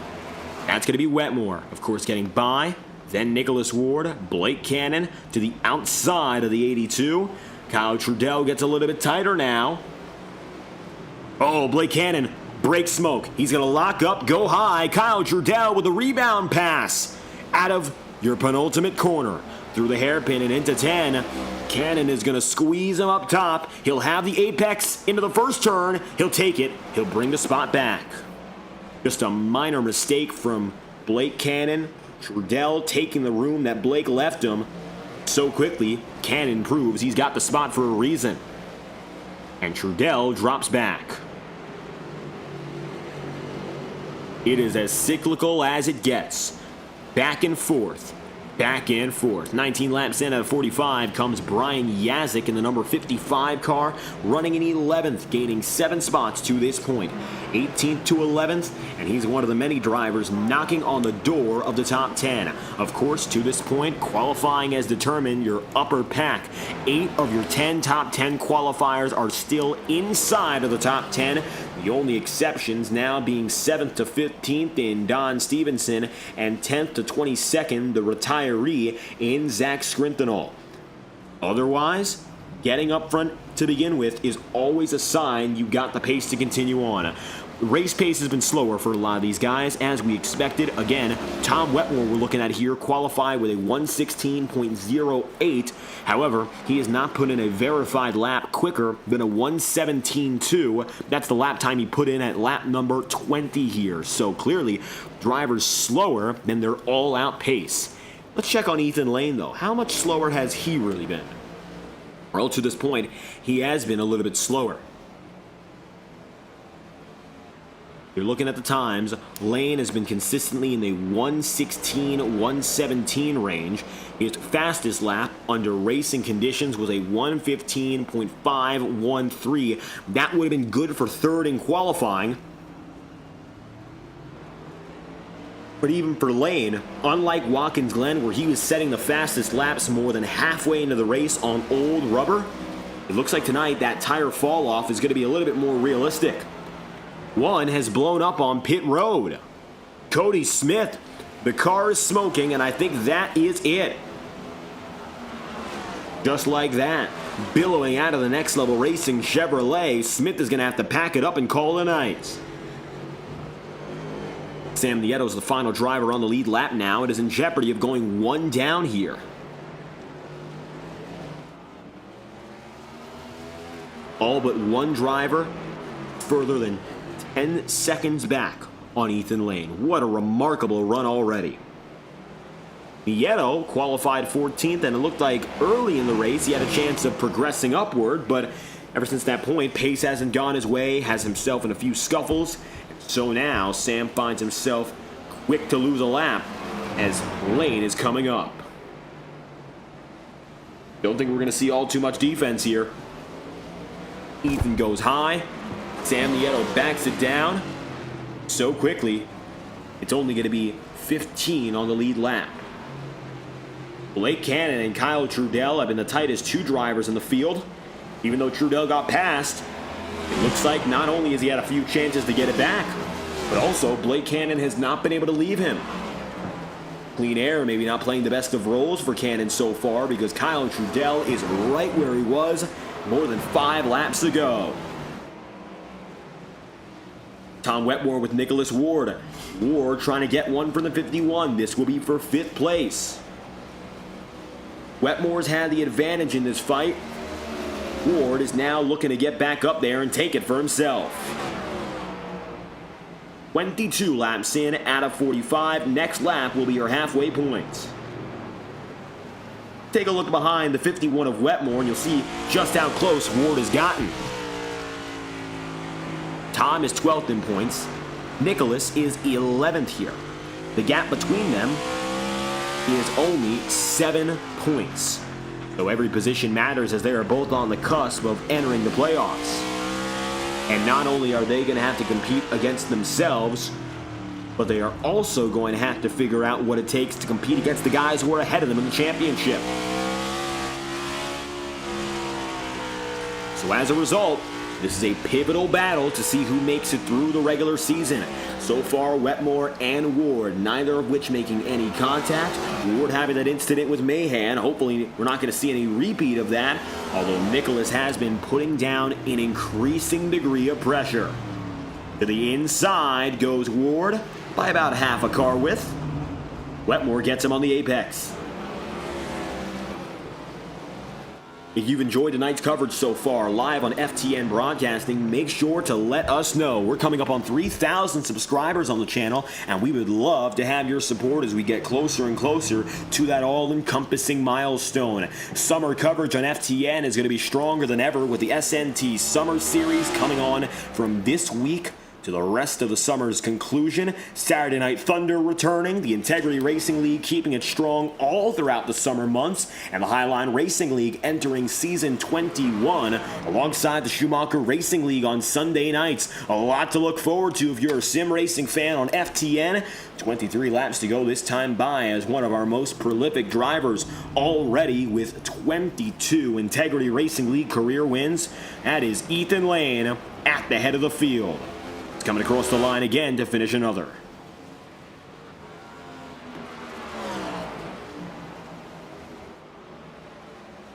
That's going to be Wetmore, of course, getting by. Then Nicholas Ward, Blake Cannon to the outside of the 82. Kyle Trudell gets a little bit tighter now. Oh, Blake Cannon, brake smoke. He's going to lock up, go high. Kyle Trudell with a rebound pass out of your penultimate corner. Through the hairpin and into 10. Cannon is going to squeeze him up top. He'll have the apex into the first turn. He'll take it. He'll bring the spot back. Just a minor mistake from Blake Cannon. Trudell taking the room that Blake left him so quickly. Cannon proves he's got the spot for a reason. And Trudell drops back. It is as cyclical as it gets. Back and forth. Back and forth. 19 laps in out of 45 comes Brian Yazik in the number 55 car, running in 11th, gaining 7 spots to this point. 18th to 11th, and he's one of the many drivers knocking on the door of the top 10. Of course, to this point, qualifying has determined your upper pack. 8 of your 10 top 10 qualifiers are still inside of the top 10. The only exceptions now being 7th to 15th in Don Stevenson and 10th to 22nd, the retiree in Zach Scrintonall. Otherwise, getting up front to begin with is always a sign you got the pace to continue on. Race pace has been slower for a lot of these guys, as we expected. Again, Tom Wetmore we're looking at here qualified with a 1:16.08. However, he has not put in a verified lap quicker than a 1:17.2. That's the lap time he put in at lap number 20 here. So clearly, drivers slower than their all-out pace. Let's check on Ethan Lane, though. How much slower has he really been? Well, to this point, he has been a little bit slower. You're looking at the times. Lane has been consistently in the 1:16, 1:17 range. His fastest lap under racing conditions was a 1:15.513. That would have been good for third in qualifying. But even for Lane, unlike Watkins Glen, where he was setting the fastest laps more than halfway into the race on old rubber, it looks like tonight that tire fall off is going to be a little bit more realistic. One has blown up on pit road. Cody Smith, the car is smoking, and I think that is it. Just like that, billowing out of the Next Level Racing Chevrolet, Smith is going to have to pack it up and call it a night. Sam Nieto is the final driver on the lead lap now. It is in jeopardy of going one down here. All but one driver further than 10 seconds back on Ethan Lane. What a remarkable run already. Nieto qualified 14th, and it looked like early in the race he had a chance of progressing upward, but ever since that point, pace hasn't gone his way, has himself in a few scuffles. So now Sam finds himself quick to lose a lap as Lane is coming up. Don't think we're going to see all too much defense here. Ethan goes high, Sam Nieto backs it down so quickly. It's only going to be 15 on the lead lap. Blake Cannon and Kyle Trudell have been the tightest two drivers in the field. Even though Trudell got passed, it looks like not only has he had a few chances to get it back, but also Blake Cannon has not been able to leave him. Clean Air maybe not playing the best of roles for Cannon so far because Kyle Trudell is right where he was more than 5 laps to go. Tom Wetmore with Nicholas Ward. Ward trying to get one from the 51. This will be for 5th place. Wetmore's had the advantage in this fight. Ward is now looking to get back up there and take it for himself. 22 laps in out of 45. Next lap will be your halfway point. Take a look behind the 51 of Wetmore and you'll see just how close Ward has gotten. Tom is 12th in points. Nicholas is 11th here. The gap between them is only 7 points. So every position matters as they are both on the cusp of entering the playoffs. And not only are they going to have to compete against themselves, but they are also going to have to figure out what it takes to compete against the guys who are ahead of them in the championship. So as a result, this is a pivotal battle to see who makes it through the regular season. So far, Wetmore and Ward, neither of which making any contact. Ward having that incident with Mahan. Hopefully, we're not going to see any repeat of that, although Nicholas has been putting down an increasing degree of pressure. To the inside goes Ward by about half a car width. Wetmore gets him on the apex. If you've enjoyed tonight's coverage so far live on FTN Broadcasting, make sure to let us know. We're coming up on 3,000 subscribers on the channel, and we would love to have your support as we get closer and closer to that all-encompassing milestone. Summer coverage on FTN is going to be stronger than ever with the SNT Summer Series coming on from this week to the rest of the summer's conclusion. Saturday Night Thunder returning, the Integrity Racing League keeping it strong all throughout the summer months, and the Highline Racing League entering season 21 alongside the Schumacher Racing League on Sunday nights. A lot to look forward to if you're a sim racing fan on FTN. 23 laps to go this time by as one of our most prolific drivers already with 22 Integrity Racing League career wins. That is Ethan Lane at the head of the field. Coming across the line again to finish another.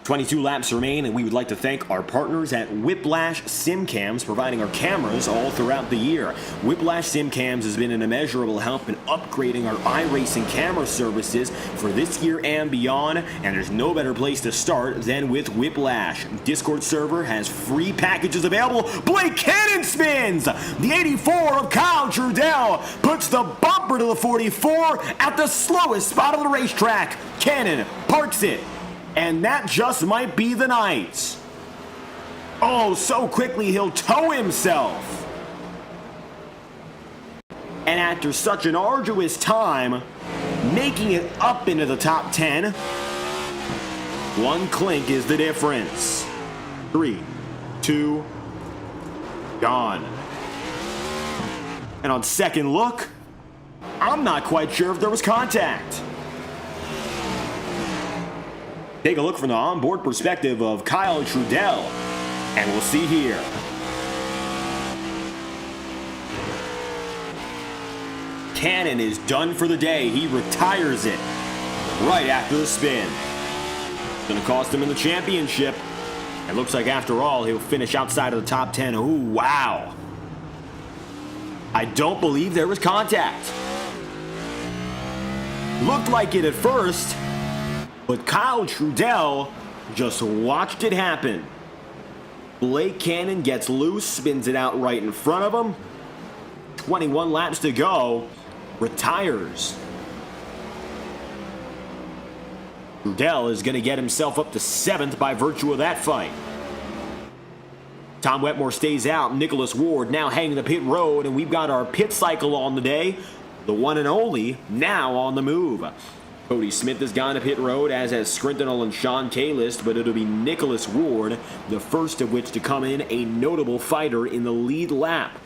22 laps remain, and we would like to thank our partners at Whiplash SimCams, providing our cameras all throughout the year. Whiplash SimCams has been an immeasurable help in upgrading our iRacing camera services for this year and beyond, and there's no better place to start than with Whiplash. Discord server has free packages available. Blake Cannon spins! The 84 of Kyle Trudell puts the bumper to the 44 at the slowest spot of the racetrack. Cannon parks it. And that just might be the night. Oh, so quickly he'll tow himself. And after such an arduous time, making it up into the top 10, one clink is the difference. 3, 2, gone. And on second look, I'm not quite sure if there was contact. Take a look from the onboard perspective of Kyle Trudell, and we'll see here. Cannon is done for the day. He retires it right after the spin. It's going to cost him in the championship. It looks like after all, he'll finish outside of the top 10. Ooh, wow. I don't believe there was contact. Looked like it at first, but Kyle Trudell just watched it happen. Blake Cannon gets loose, spins it out right in front of him. 21 laps to go, retires. Trudell is going to get himself up to 7th by virtue of that fight. Tom Wetmore stays out. Nicholas Ward now hanging the pit road, and we've got our pit cycle on the day. The one and only now on the move. Cody Smith has gone to pit road, as has Scrintinol and Sean Kalist, but it'll be Nicholas Ward, the first of which to come in, a notable fighter in the lead lap.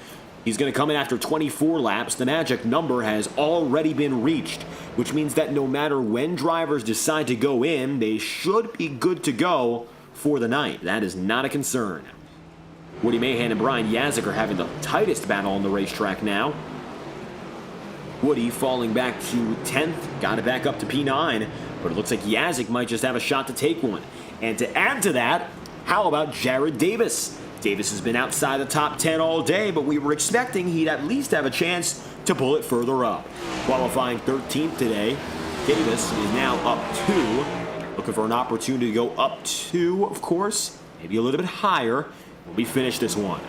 He's going to come in after 24 laps. The magic number has already been reached, which means that no matter when drivers decide to go in, they should be good to go for the night. That is not a concern. Woody Mahan and Brian Yazik are having the tightest battle on the racetrack now. Woody falling back to 10th, got it back up to P9, but it looks like Yazik might just have a shot to take one. And to add to that, how about Jared Davis? Davis has been outside the top 10 all day, but we were expecting he'd at least have a chance to pull it further up. Qualifying 13th today, Davis is now up 2. Looking for an opportunity to go up 2, of course, maybe a little bit higher. Will we finish this one?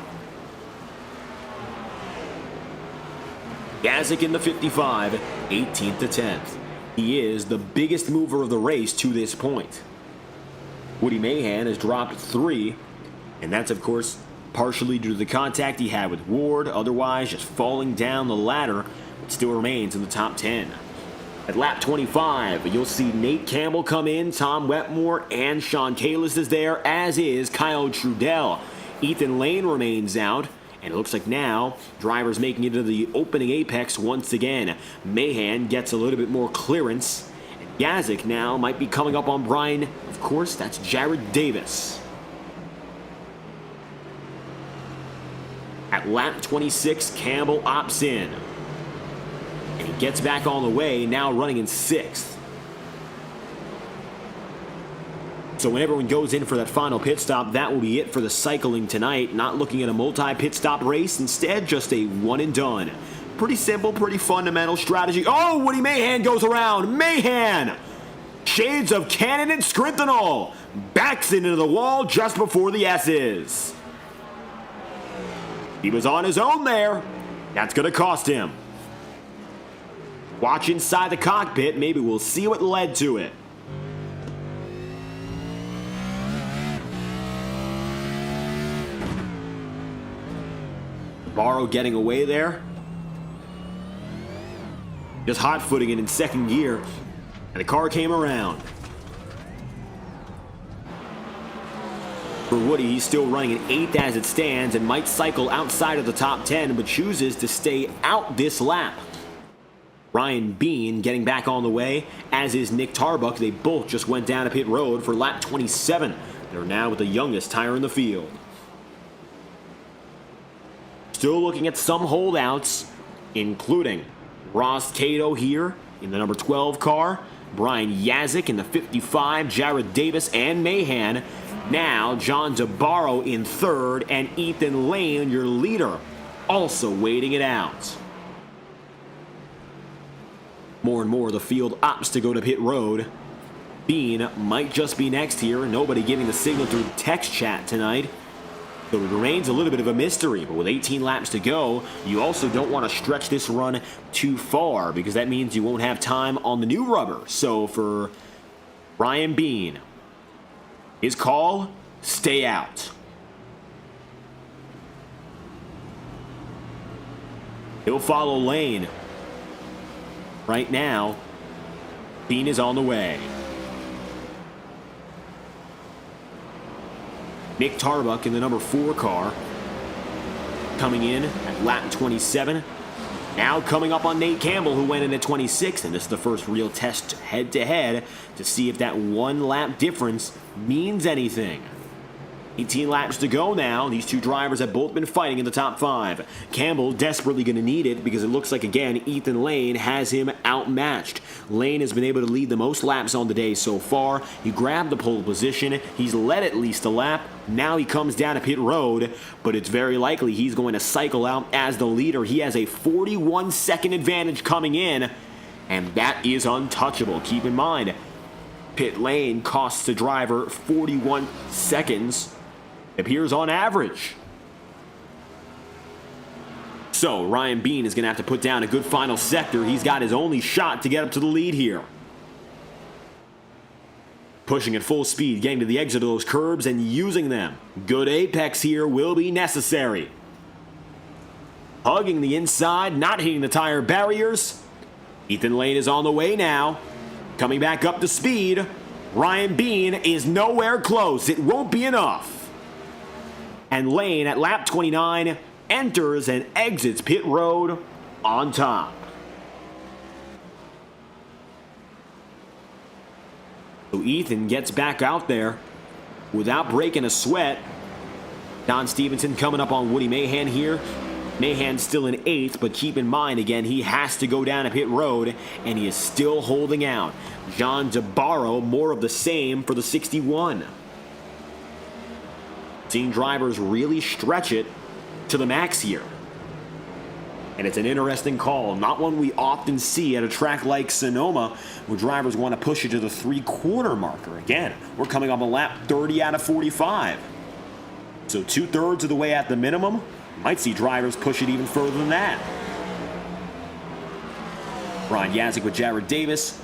Yazik in the 55, 18th to 10th. He is the biggest mover of the race to this point. Woody Mahan has dropped 3, and that's, of course, partially due to the contact he had with Ward. Otherwise, just falling down the ladder, but still remains in the top 10. At lap 25, you'll see Nate Campbell come in, Tom Wetmore, and Sean Kalist is there, as is Kyle Trudell. Ethan Lane remains out. And it looks like now, drivers making it to the opening apex once again. Mahan gets a little bit more clearance. And Yazik now might be coming up on Brian. Of course, that's Jared Davis. At lap 26, Campbell opts in. And he gets back on the way, now running in 6th. So when everyone goes in for that final pit stop, that will be it for the cycling tonight. Not looking at a multi-pit stop race, instead just a one and done. Pretty simple, pretty fundamental strategy. Oh, Woody Mahan goes around. Mahan! Shades of Cannon and Scrintinol. Backs into the wall just before the S's. He was on his own there. That's going to cost him. Watch inside the cockpit. Maybe we'll see what led to it. Barrow getting away there. Just hot-footing it in second gear. And the car came around. For Woody, he's still running in 8th as it stands and might cycle outside of the top 10, but chooses to stay out this lap. Ryan Bean getting back on the way, as is Nick Tarbuck. They both just went down to pit road for lap 27. They're now with the youngest tire in the field. Still looking at some holdouts, including Ross Cato here in the number 12 car, Brian Yazik in the 55, Jared Davis and Mahan. Now John DeBarro in 3rd, and Ethan Lane, your leader, also waiting it out. More and more the field opts to go to pit road. Bean might just be next here, nobody giving the signal through text chat tonight. So it remains a little bit of a mystery, but with 18 laps to go, you also don't want to stretch this run too far because that means you won't have time on the new rubber. So for Ryan Bean, his call, stay out. He'll follow Lane. Right now, Bean is on the way. Nick Tarbuck in the number 4 car. Coming in at lap 27. Now coming up on Nate Campbell, who went in at 26. And this is the first real test head-to-head to see if that 1 lap difference means anything. 18 laps to go now. These two drivers have both been fighting in the top 5. Campbell desperately going to need it because it looks like, again, Ethan Lane has him outmatched. Lane has been able to lead the most laps on the day so far. He grabbed the pole position. He's led at least a lap. Now he comes down to pit road, but it's very likely he's going to cycle out as the leader. He has a 41-second advantage coming in, and that is untouchable. Keep in mind, pit lane costs the driver 41 seconds. Appears on average. So Ryan Bean is going to have to put down a good final sector. He's got his only shot to get up to the lead here. Pushing at full speed, getting to the exit of those curbs and using them. Good apex here will be necessary. Hugging the inside, not hitting the tire barriers. Ethan Lane is on the way now. Coming back up to speed, Ryan Bean is nowhere close. It won't be enough. And Lane at lap 29 enters and exits pit road on top. So Ethan gets back out there without breaking a sweat. Don Stevenson coming up on Woody Mahan here. Mahan's still in 8th, but keep in mind, again, he has to go down a pit road, and he is still holding out. John DeBarro, more of the same for the 61. Seeing drivers really stretch it to the max here. And it's an interesting call, not one we often see at a track like Sonoma, where drivers want to push it to the 3/4 marker. Again, we're coming up on lap 30 out of 45. So 2/3 of the way at the minimum. Might see drivers push it even further than that. Brian Yazik with Jared Davis.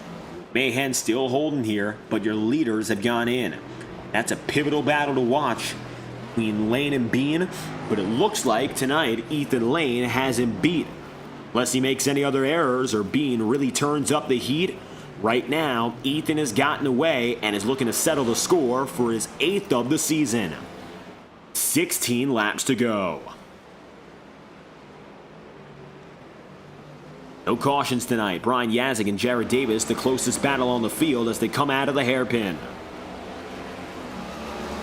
Mahan still holding here, but your leaders have gone in. That's a pivotal battle to watch between Lane and Bean, but it looks like tonight Ethan Lane has him beat. Unless he makes any other errors or Bean really turns up the heat, right now Ethan has gotten away and is looking to settle the score for his 8th of the season. 16 laps to go. No cautions tonight. Brian Yazik and Jared Davis, the closest battle on the field as they come out of the hairpin.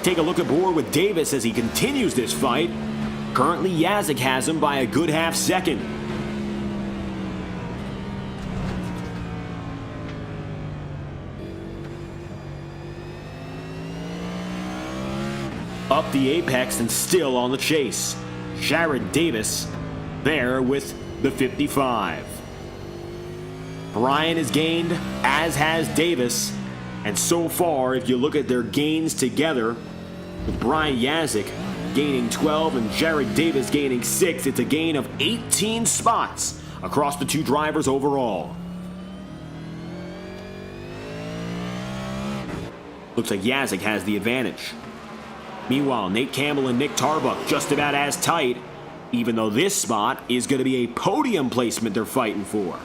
Take a look aboard with Davis as he continues this fight. Currently, Yazik has him by a good half second. Up the apex and still on the chase. Jared Davis there with the 55. Brian has gained, as has Davis. And so far, if you look at their gains together, with Brian Yazik gaining 12 and Jared Davis gaining 6, it's a gain of 18 spots across the two drivers overall. Looks like Yazik has the advantage. Meanwhile, Nate Campbell and Nick Tarbuck just about as tight, even though this spot is going to be a podium placement they're fighting for.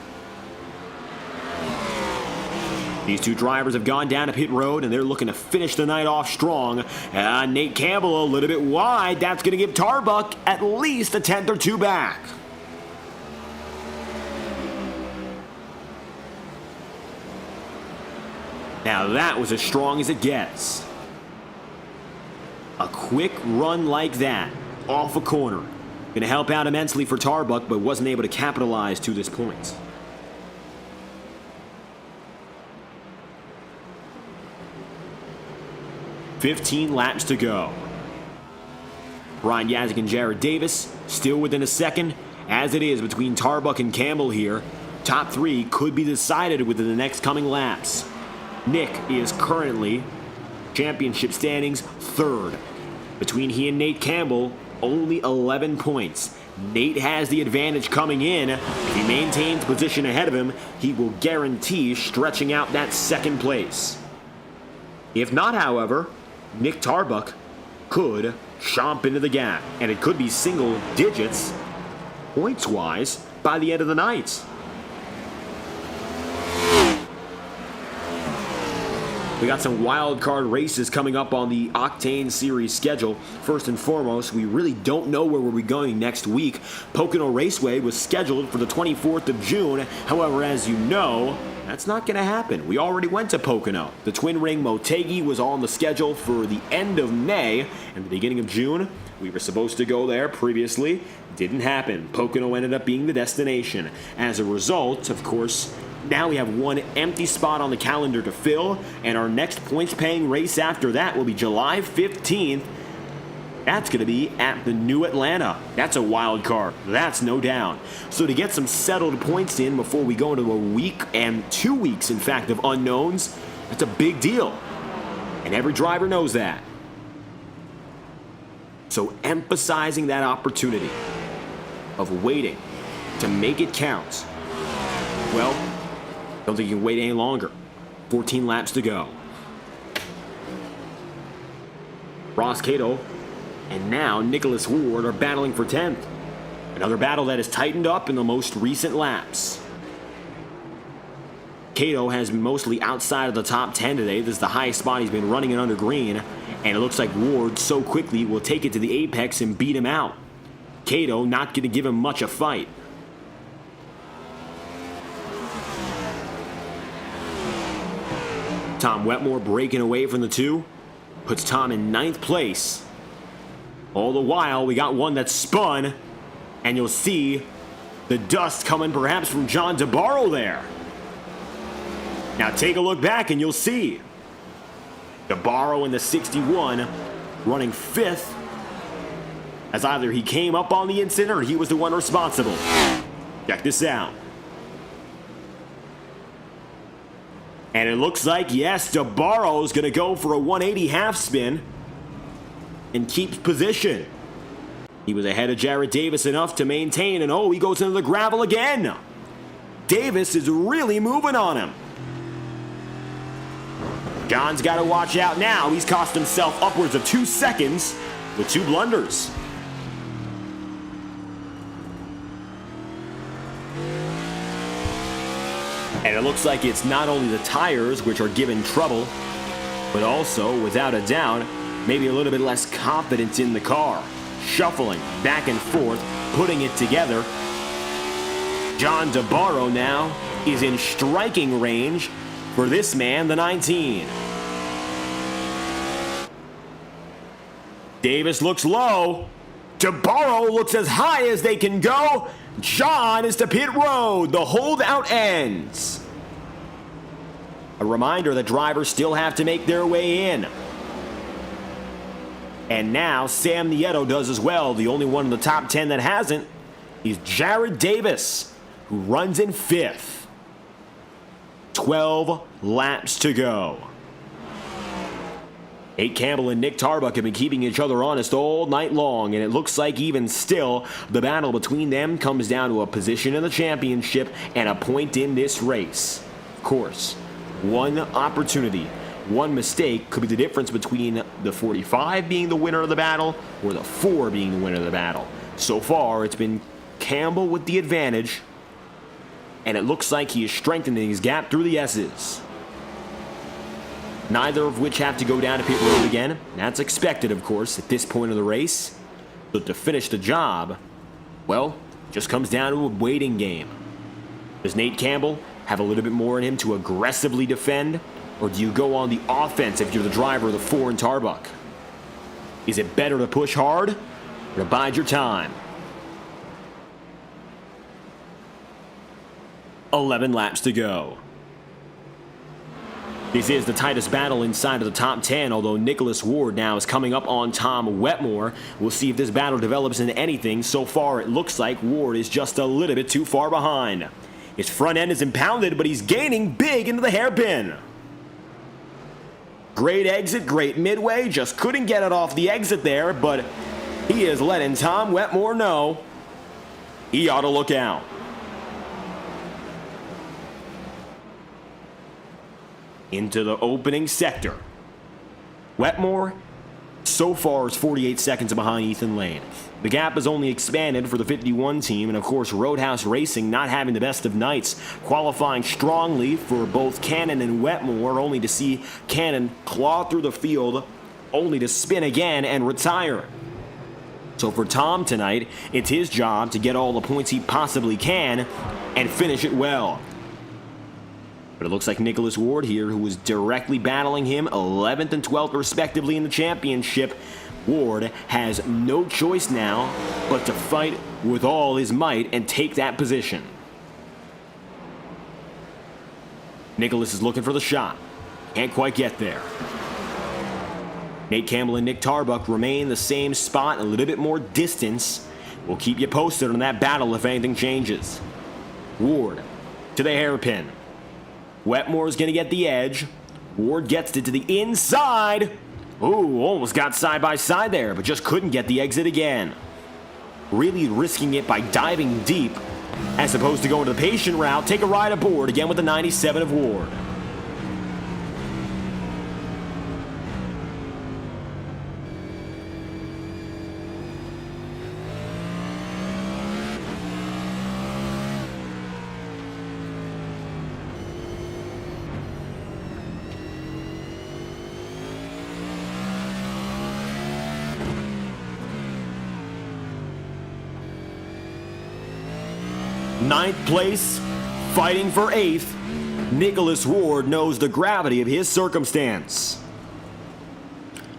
These two drivers have gone down to pit road, and they're looking to finish the night off strong. Nate Campbell a little bit wide. That's going to give Tarbuck at least a 10th or 2 back. Now that was as strong as it gets. A quick run like that, off a corner. Going to help out immensely for Tarbuck, but wasn't able to capitalize to this point. "15 laps to go. Brian Yazik and Jared Davis still within a second, as it is between Tarbuck and Campbell here. Top 3 could be decided within the next coming laps. Nick is currently championship standings 3rd. Between he and Nate Campbell, only 11 points. Nate has the advantage coming in. If he maintains position ahead of him, he will guarantee stretching out that 2nd place. If not, however, Nick Tarbuck could chomp into the gap, and it could be single digits, points-wise, by the end of the night. We got some wild card races coming up on the Octane Series schedule. First and foremost, we really don't know where we're going next week. Pocono Raceway was scheduled for the 24th of June. However, as you know, that's not going to happen. We already went to Pocono. The Twin Ring Motegi was on the schedule for the end of May and the beginning of June. We were supposed to go there previously. Didn't happen. Pocono ended up being the destination. As a result, of course, now we have one empty spot on the calendar to fill, and our next points-paying race after that will be July 15th. That's going to be at the New Atlanta. That's a wild card. That's no doubt. So to get some settled points in before we go into a week and 2 weeks, in fact, of unknowns, that's a big deal. And every driver knows that. So emphasizing that opportunity of waiting to make it count. Well, don't think you can wait any longer. 14 laps to go. Ross Cato and now Nicholas Ward are battling for 10th. Another battle that has tightened up in the most recent laps. Cato has been mostly outside of the top 10 today. This is the highest spot he's been running it under green. And it looks like Ward so quickly will take it to the apex and beat him out. Cato not going to give him much a fight. Tom Wetmore breaking away from the two. Puts Tom in 9th place. All the while, we got one that spun. And you'll see the dust coming perhaps from John DeBarro there. Now take a look back and you'll see DeBarro in the 61 running 5th, as either he came up on the incident or he was the one responsible. Check this out. And it looks like, yes, DeBarro's going to go for a 180 half spin and keeps position. He was ahead of Jared Davis enough to maintain, and oh, he goes into the gravel again. Davis is really moving on him. John's got to watch out now. He's cost himself upwards of 2 seconds with 2 blunders. And it looks like it's not only the tires which are giving trouble, but also, without a doubt, maybe a little bit less confidence in the car. Shuffling back and forth, putting it together. John DeBarro now is in striking range for this man, the 19. Davis looks low. DeBarro looks as high as they can go. John is to pit road. The holdout ends. A reminder that drivers still have to make their way in. And now Sam Nieto does as well. The only one in the top 10 that hasn't is Jared Davis, who runs in 5th. 12 laps to go. Nate Campbell and Nick Tarbuck have been keeping each other honest all night long, and it looks like even still, the battle between them comes down to a position in the championship and a point in this race. Of course, one opportunity, one mistake could be the difference between the 45 being the winner of the battle or the 4 being the winner of the battle. So far, it's been Campbell with the advantage, and it looks like he is strengthening his gap through the S's. Neither of which have to go down to pit road again. That's expected, of course, at this point of the race. But to finish the job, well, just comes down to a waiting game. Does Nate Campbell have a little bit more in him to aggressively defend? Or do you go on the offense if you're the driver of the 4 in Tarbuck? Is it better to push hard or to bide your time? 11 laps to go. This is the tightest battle inside of the top 10, although Nicholas Ward now is coming up on Tom Wetmore. We'll see if this battle develops into anything. So far, it looks like Ward is just a little bit too far behind. His front end is impounded, but he's gaining big into the hairpin. Great exit, great midway. Just couldn't get it off the exit there, but he is letting Tom Wetmore know he ought to look out. Into the opening sector. Wetmore so far is 48 seconds behind Ethan Lane. The gap has only expanded for the 51 team, and of course Roadhouse Racing not having the best of nights, qualifying strongly for both Cannon and Wetmore, only to see Cannon claw through the field, only to spin again and retire. So for Tom tonight, it's his job to get all the points he possibly can and finish it well. But it looks like Nicholas Ward here, who was directly battling him 11th and 12th respectively in the championship. Ward has no choice now but to fight with all his might and take that position. Nicholas is looking for the shot. Can't quite get there. Nate Campbell and Nick Tarbuck remain the same spot, a little bit more distance. We'll keep you posted on that battle if anything changes. Ward to the hairpin. Wetmore's going to get the edge. Ward gets it to the inside. Ooh, almost got side by side there, but just couldn't get the exit again. Really risking it by diving deep, as opposed to going to the patient route. Take a ride aboard again with the 97 of Ward. Ninth place, fighting for 8th, Nicholas Ward knows the gravity of his circumstance.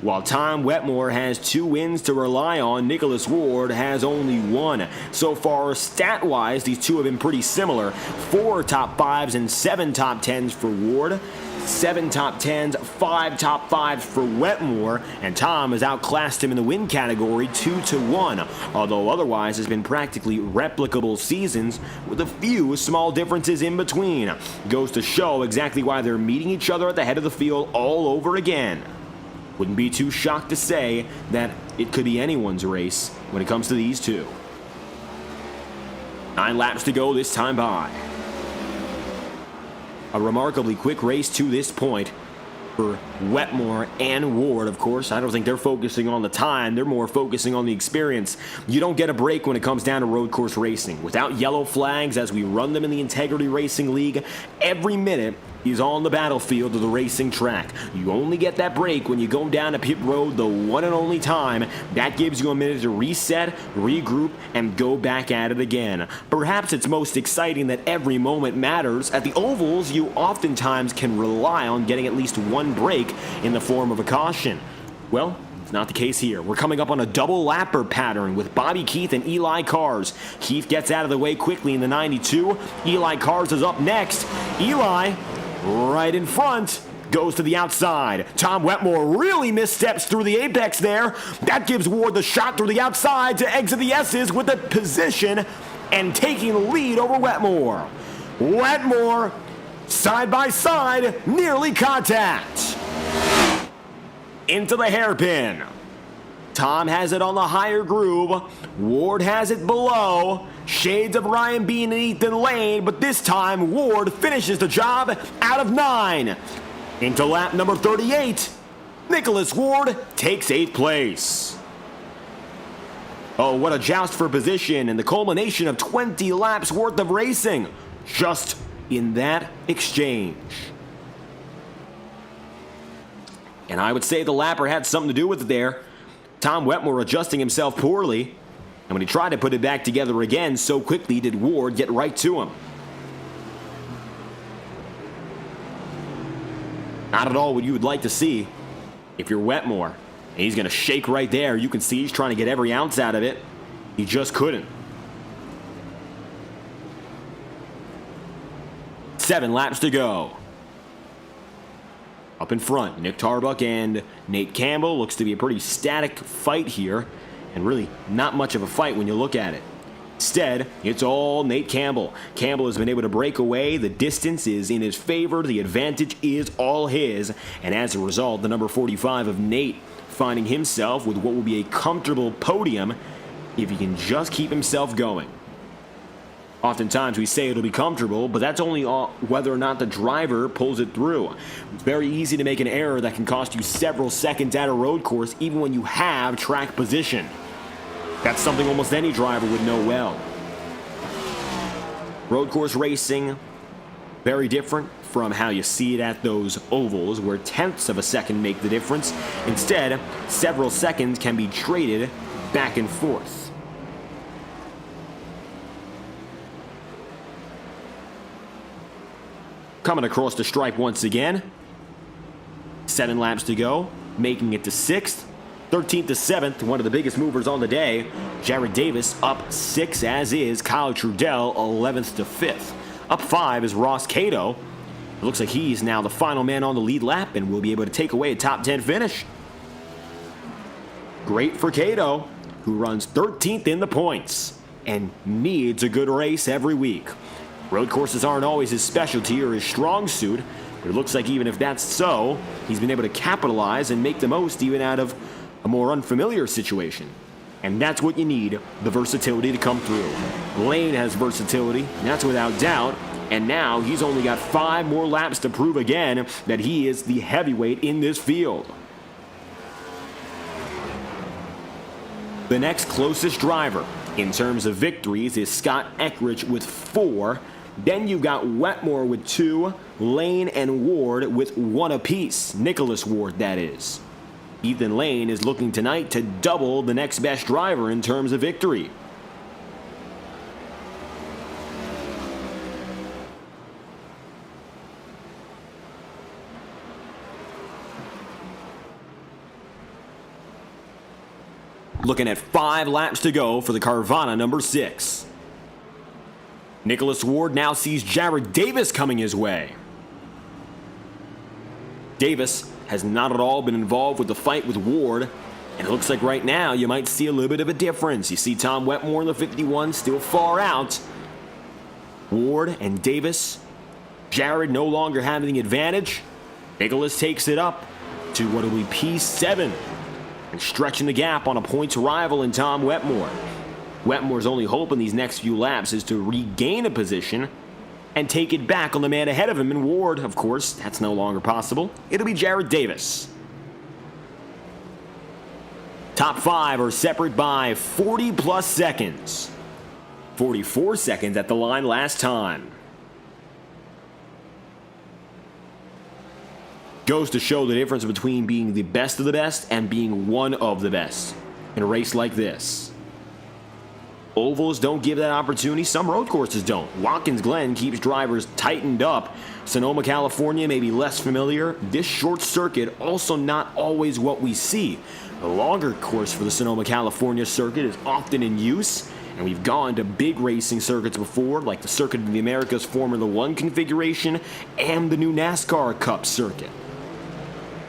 While Tom Wetmore has 2 wins to rely on, Nicholas Ward has only 1. So far, stat-wise, these two have been pretty similar. 4 top 5s and 7 top 10s for Ward. 7 top 10s, 5 top 5s for Wetmore, and Tom has outclassed him in the win category 2-1, although otherwise has been practically replicable seasons with a few small differences in between. Goes to show exactly why they're meeting each other at the head of the field all over again. Wouldn't be too shocked to say that it could be anyone's race when it comes to these two. 9 laps to go this time by. A remarkably quick race to this point for Wetmore and Ward, of course. I don't think they're focusing on the time. They're more focusing on the experience. You don't get a break when it comes down to road course racing. Without yellow flags, as we run them in the Integrity Racing League, every minute is on the battlefield of the racing track. You only get that break when you go down to pit road the one and only time. That gives you a minute to reset, regroup, and go back at it again. Perhaps it's most exciting that every moment matters. At the ovals, you oftentimes can rely on getting at least one break in the form of a caution. Well, it's not the case here. We're coming up on a double lapper pattern with Bobby Keith and Eli Cars. Keith gets out of the way quickly in the 92. Eli Cars is up next. Eli, right in front, goes to the outside. Tom Wetmore really missteps through the apex there. That gives Ward the shot through the outside to exit the S's with the position and taking the lead over Wetmore. Wetmore, side by side, nearly contact. Into the hairpin. Tom has it on the higher groove. Ward has it below. Shades of Ryan Bean and Ethan Lane, but this time Ward finishes the job out of 9. Into lap number 38, Nicholas Ward takes 8th place. Oh, what a joust for position and the culmination of 20 laps worth of racing just in that exchange. And I would say the lapper had something to do with it there. Tom Wetmore adjusting himself poorly, and when he tried to put it back together again, so quickly did Ward get right to him. Not at all what you would like to see if you're Wetmore. And he's going to shake right there. You can see he's trying to get every ounce out of it. He just couldn't. 7 laps to go. Up in front, Nick Tarbuck and Nate Campbell. Looks to be a pretty static fight here, and really not much of a fight when you look at it. Instead, it's all Nate Campbell. Campbell has been able to break away. The distance is in his favor. The advantage is all his. And as a result, the number 45 of Nate finding himself with what will be a comfortable podium if he can just keep himself going. Oftentimes we say it'll be comfortable, but that's only whether or not the driver pulls it through. It's very easy to make an error that can cost you several seconds at a road course, even when you have track position. That's something almost any driver would know well. Road course racing, very different from how you see it at those ovals, where tenths of a second make the difference. Instead, several seconds can be traded back and forth. Coming across the stripe once again. 7 laps to go, making it to 6th. 13th to 7th, one of the biggest movers on the day. Jared Davis up 6 as is. Kyle Trudell 11th to 5th. Up 5 is Ross Cato. It looks like he's now the final man on the lead lap and will be able to take away a top 10 finish. Great for Cato, who runs 13th in the points and needs a good race every week. Road courses aren't always his specialty or his strong suit, but it looks like even if that's so, he's been able to capitalize and make the most even out of a more unfamiliar situation. And that's what you need, the versatility to come through. Lane has versatility, and that's without doubt, and now he's only got 5 more laps to prove again that he is the heavyweight in this field. The next closest driver in terms of victories is Scott Eckridge with 4. Then you got Wetmore with 2, Lane and Ward with 1 apiece. Nicholas Ward, that is. Ethan Lane is looking tonight to double the next best driver in terms of victory. Looking at 5 laps to go for the Carvana number 6. Nicholas Ward now sees Jared Davis coming his way. Davis has not at all been involved with the fight with Ward, and it looks like right now you might see a little bit of a difference. You see Tom Wetmore in the 51 still far out. Ward and Davis, Jared no longer having the advantage. Nicholas takes it up to what will be P7 and stretching the gap on a points rival in Tom Wetmore. Wetmore's only hope in these next few laps is to regain a position and take it back on the man ahead of him. And Ward, of course, that's no longer possible. It'll be Jared Davis. Top 5 are separate by 40 plus seconds. 44 seconds at the line last time. Goes to show the difference between being the best of the best and being one of the best in a race like this. Ovals don't give that opportunity. Some road courses don't. Watkins Glen keeps drivers tightened up. Sonoma, California may be less familiar. This short circuit also not always what we see. The longer course for the Sonoma, California circuit is often in use, and we've gone to big racing circuits before, like the Circuit of the Americas Formula One configuration and the new NASCAR Cup circuit.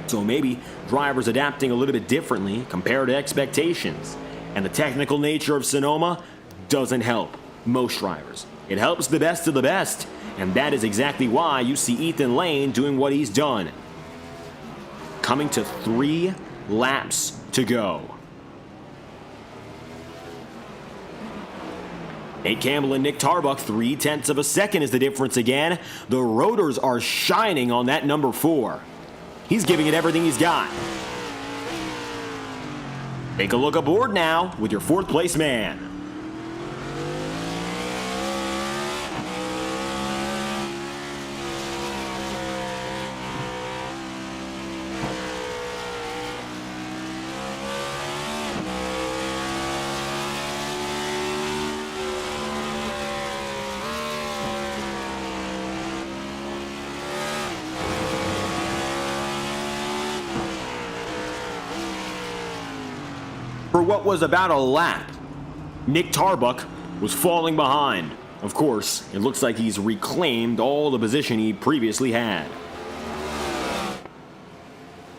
So maybe drivers adapting a little bit differently compared to expectations. And the technical nature of Sonoma doesn't help most drivers. It helps the best of the best, and that is exactly why you see Ethan Lane doing what he's done. Coming to 3 laps to go. Nate Campbell and Nick Tarbuck, 0.3 of a second is the difference again. The rotors are shining on that number 4. He's giving it everything he's got. Take a look aboard now with your 4th place man. For what was about a lap, Nick Tarbuck was falling behind. Of course, it looks like he's reclaimed all the position he previously had.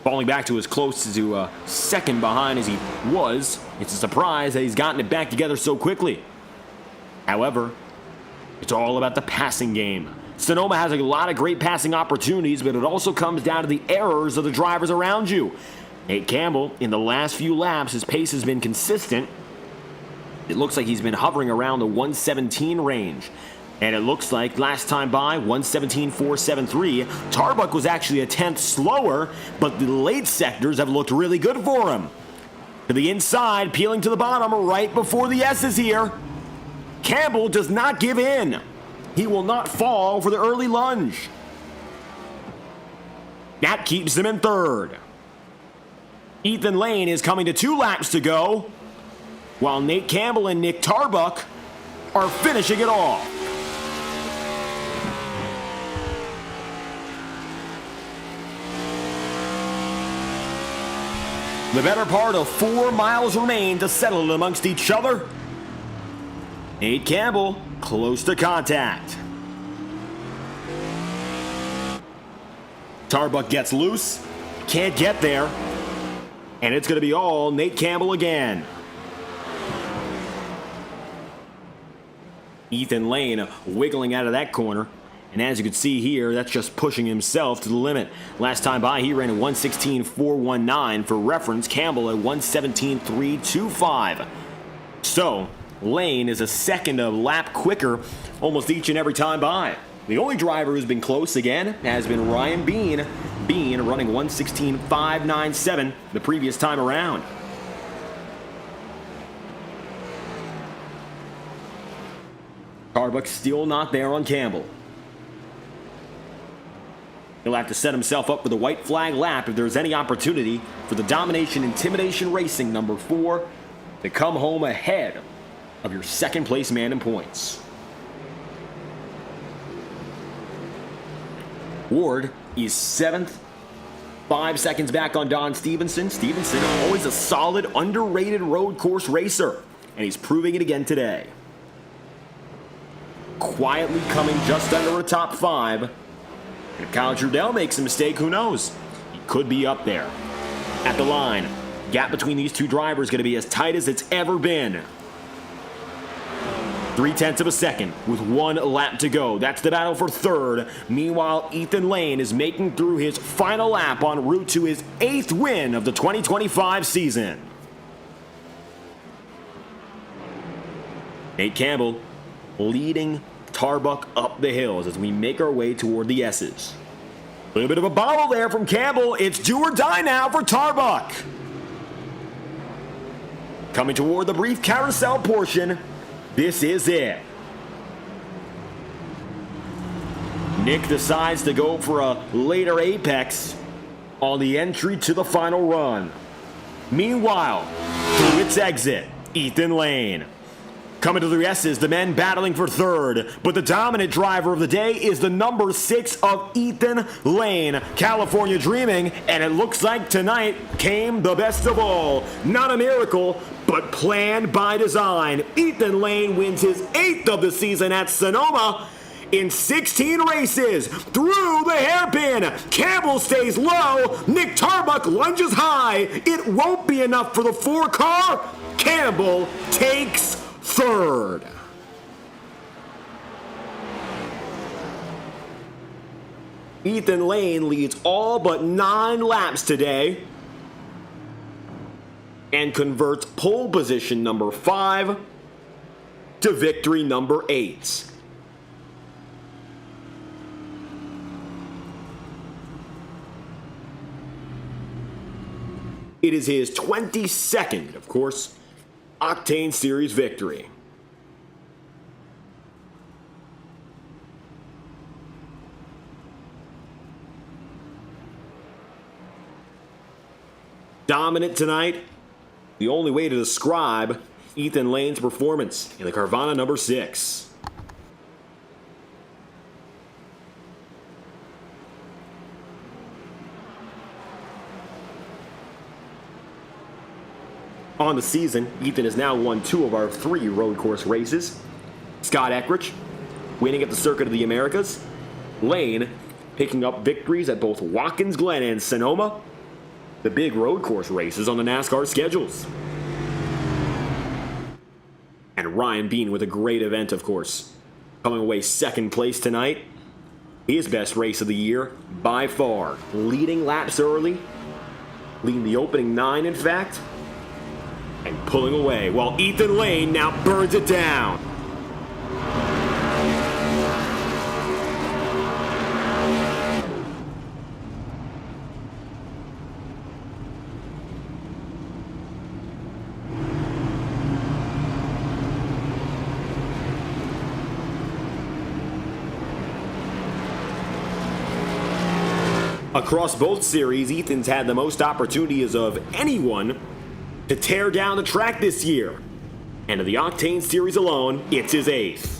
Falling back to as close to a second behind as he was, it's a surprise that he's gotten it back together so quickly. However, it's all about the passing game. Sonoma has a lot of great passing opportunities, but it also comes down to the errors of the drivers around you. Nate Campbell, in the last few laps, his pace has been consistent. It looks like he's been hovering around the 117 range. And it looks like last time by, 117.473. Tarbuck was actually a 10th slower, but the late sectors have looked really good for him. To the inside, peeling to the bottom right before the S is here. Campbell does not give in. He will not fall for the early lunge. That keeps him in 3rd. Ethan Lane is coming to 2 laps to go, while Nate Campbell and Nick Tarbuck are finishing it off. The better part of 4 miles remain to settle it amongst each other. Nate Campbell close to contact. Tarbuck gets loose, can't get there. And it's going to be all Nate Campbell again. Ethan Lane wiggling out of that corner. And as you can see here, that's just pushing himself to the limit. Last time by, he ran at 116.419. For reference, Campbell at 117.325. So, Lane is a second a lap quicker almost each and every time by. The only driver who's been close again has been Ryan Bean. Bean running 116.597 the previous time around. Tarbuck still not there on Campbell. He'll have to set himself up for the white flag lap if there's any opportunity for the Domination Intimidation Racing number 4 to come home ahead of your 2nd place man in points. Ward is 7th 5 seconds back on Don Stevenson. Stevenson, always a solid, underrated road course racer, and he's proving it again today. Quietly coming just under a top 5. And if Kyle Trudell makes a mistake, who knows? He could be up there. At the line, gap between these two drivers is going to be as tight as it's ever been. 0.3 of a second with 1 lap to go. That's the battle for third. Meanwhile, Ethan Lane is making through his final lap en route to his 8th win of the 2025 season. Nate Campbell leading Tarbuck up the hills as we make our way toward the S's. A little bit of a bobble there from Campbell. It's do or die now for Tarbuck. Coming toward the brief carousel portion. This is it. Nick decides to go for a later apex on the entry to the final run. Meanwhile, through its exit, Ethan Lane. Coming to the S's, the men battling for third, but the dominant driver of the day is the number 6 of Ethan Lane. California dreaming, and it looks like tonight came the best of all. Not a miracle, but planned by design. Ethan Lane wins his 8th of the season at Sonoma in 16 races through the hairpin. Campbell stays low. Nick Tarbuck lunges high. It won't be enough for the 4 car. Campbell takes third. Ethan Lane leads all but 9 laps today and converts pole position number 5 to victory number 8. It is his 22nd, of course, Octane Series victory. Dominant tonight. The only way to describe Ethan Lane's performance in the Carvana number 6. On the season, Ethan has now won 2 of our 3 road course races. Scott Eckrich winning at the Circuit of the Americas. Lane picking up victories at both Watkins Glen and Sonoma, the big road course races on the NASCAR schedules. And Ryan Bean with a great event, of course. Coming away 2nd place tonight. His best race of the year by far. Leading laps early. Leading the opening 9, in fact. And pulling away while Ethan Lane now burns it down. Across both series, Ethan's had the most opportunities of anyone to tear down the track this year. And in the Octane Series alone, it's his 8th.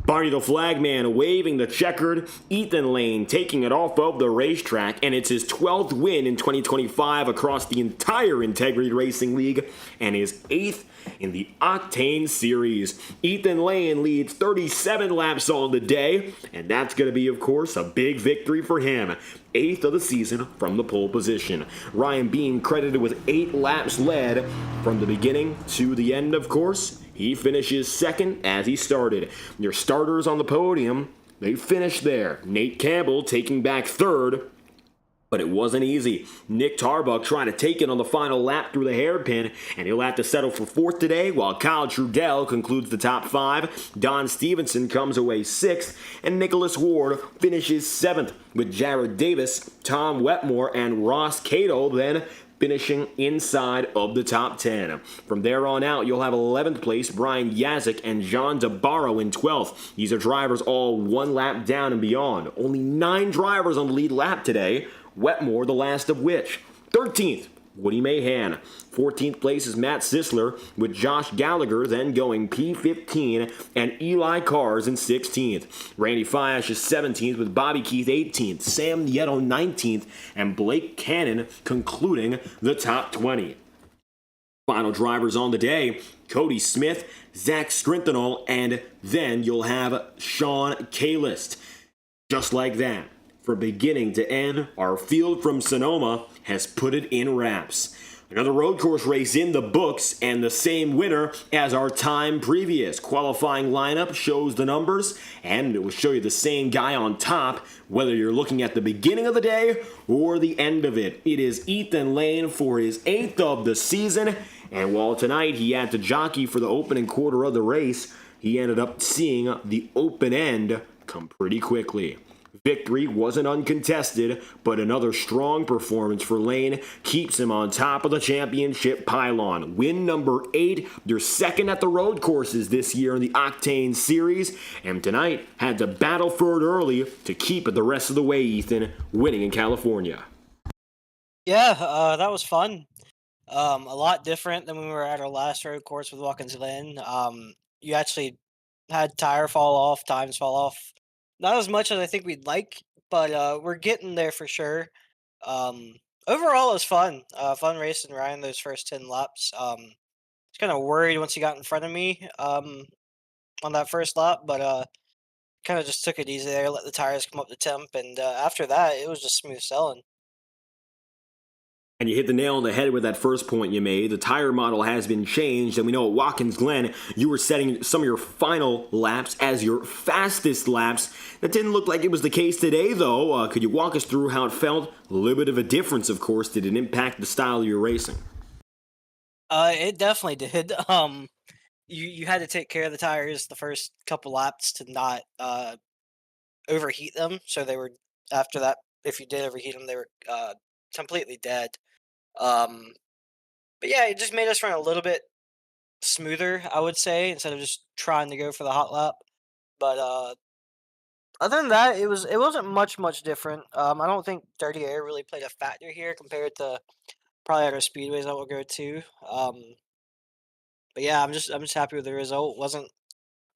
Barney the Flagman waving the checkered, Ethan Lane taking it off of the racetrack, and it's his 12th win in 2025 across the entire Integrity Racing League, and his 8th in the Octane Series. Ethan Lane leads 37 laps on the day, and that's going to be, of course, a big victory for him. 8th of the season from the pole position. Ryan Bean credited with 8 laps led from the beginning to the end, of course. He finishes 2nd as he started. Your starters on the podium, they finished there. Nate Campbell taking back 3rd, but it wasn't easy. Nick Tarbuck trying to take it on the final lap through the hairpin, and he'll have to settle for 4th today, while Kyle Trudell concludes the top 5. Don Stevenson comes away 6th, and Nicholas Ward finishes 7th, with Jared Davis, Tom Wetmore, and Ross Cato then finishing inside of the top 10. From there on out, you'll have 11th place Brian Yazik and John DeBarro in 12th. These are drivers all one lap down and beyond. Only 9 drivers on the lead lap today, Wetmore the last of which. 13th, Woody Mahan. 14th place is Matt Sisler, with Josh Gallagher then going P15 and Eli Cars in 16th. Randy Fiash is 17th with Bobby Keith 18th, Sam Nieto 19th, and Blake Cannon concluding the top 20. Final drivers on the day, Cody Smith, Zach Strinthal, and then you'll have Sean Kalist. Just like that, from beginning to end, our field from Sonoma has put it in wraps. Another road course race in the books, and the same winner as our time previous. Qualifying lineup shows the numbers, and it will show you the same guy on top, whether you're looking at the beginning of the day or the end of it. It is Ethan Lane for his 8th of the season, and while tonight he had to jockey for the opening quarter of the race, he ended up seeing the open end come pretty quickly. Victory wasn't uncontested, but another strong performance for Lane keeps him on top of the championship pylon. Win number 8, their second at the road courses this year in the Octane Series, and tonight had to battle for it early to keep it the rest of the way, Ethan, winning in California. Yeah, that was fun. A lot different than when we were at our last road course with Watkins Glen. You actually had times fall off. Not as much as I think we'd like, but we're getting there for sure. Overall, it was fun. Fun racing Ryan those first 10 laps. I was kind of worried once he got in front of me on that first lap, but kind of just took it easy there, let the tires come up to temp, and after that, it was just smooth sailing. And you hit the nail on the head with that first point you made. The tire model has been changed, and we know at Watkins Glen, you were setting some of your final laps as your fastest laps. That didn't look like it was the case today, though. Could you walk us through how it felt? A little bit of a difference, of course. Did it impact the style of your racing? It definitely did. You had to take care of the tires the first couple laps to not overheat them. So they were, after that, if you did overheat them, they were completely dead. But yeah, it just made us run a little bit smoother, I would say, instead of just trying to go for the hot lap. But other than that, it wasn't much different. I don't think dirty air really played a factor here compared to probably other speedways I will go to. But yeah, I'm just happy with the result. Wasn't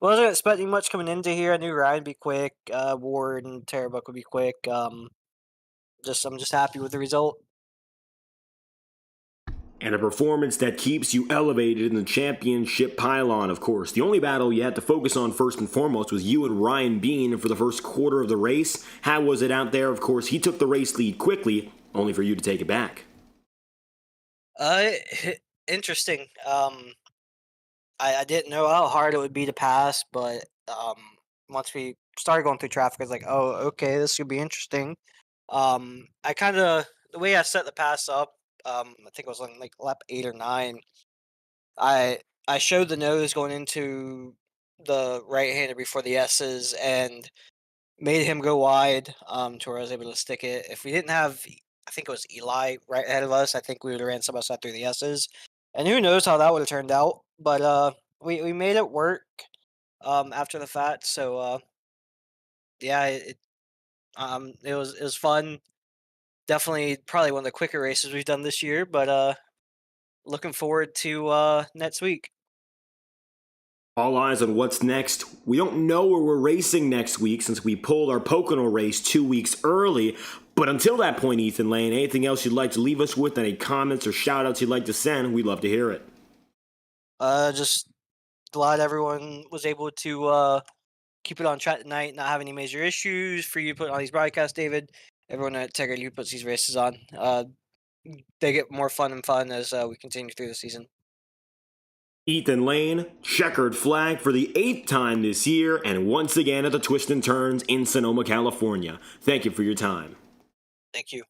expecting much coming into here. I knew Ryan would be quick, Ward and Terrabuck would be quick. I'm just happy with the result. And a performance that keeps you elevated in the championship pylon, of course. The only battle you had to focus on first and foremost was you and Ryan Bean for the first quarter of the race. How was it out there? Of course, he took the race lead quickly, only for you to take it back. Interesting. I didn't know how hard it would be to pass, but once we started going through traffic, I was like, oh, okay, this could be interesting. I kind of, the way I set the pass up, I think it was on like lap 8 or 9. I showed the nose going into the right-hander before the S's and made him go wide to where I was able to stick it. If we didn't have, I think it was Eli right ahead of us, I think we would have ran side by side through the S's. And who knows how that would have turned out. But we made it work after the fact. So yeah, it was fun. Definitely probably one of the quicker races we've done this year, but looking forward to next week. All eyes on what's next. We don't know where we're racing next week since we pulled our Pocono race 2 weeks early. But until that point, Ethan Lane, anything else you'd like to leave us with? Any comments or shout-outs you'd like to send? We'd love to hear it. Just glad everyone was able to keep it on track tonight, not have any major issues for you to put on these broadcasts, David. Everyone at Integrity who puts these races on, they get more fun and fun as we continue through the season. Ethan Lane, checkered flag for the 8th time this year, and once again at the Twists and Turns in Sonoma, California. Thank you for your time. Thank you.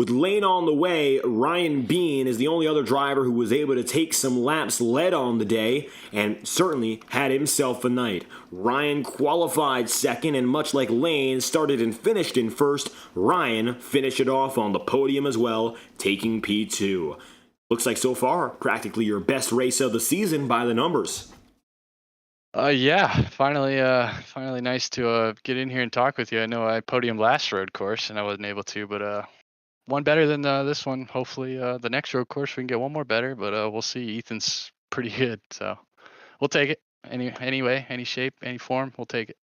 With lane on the way, Ryan Bean is the only other driver who was able to take some laps led on the day and certainly had himself a night. Ryan qualified second and much like Lane started and finished in first, Ryan finished it off on the podium as well, taking P2. Looks like so far practically your best race of the season by the numbers. Yeah, finally nice to get in here and talk with you. I know I podiumed last road course and I wasn't able to, but one better than this one. Hopefully, the next road course we can get one more better, but we'll see. Ethan's pretty good, so we'll take it. Anyway, any shape, any form, we'll take it.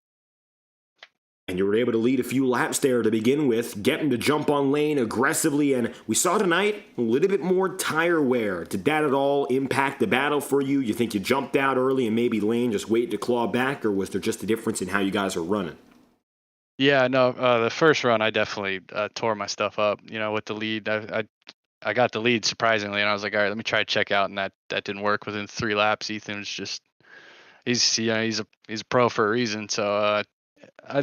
And you were able to lead a few laps there to begin with, getting to jump on lane aggressively, and we saw tonight a little bit more tire wear. Did that at all impact the battle for you? You think you jumped out early and maybe Lane just waited to claw back, or was there just a difference in how you guys are running? Yeah, no, the first run I definitely tore my stuff up. With the lead, I got the lead surprisingly, and I was like, all right, let me try to check out, and that didn't work within 3 laps. Ethan was just he's a pro for a reason. So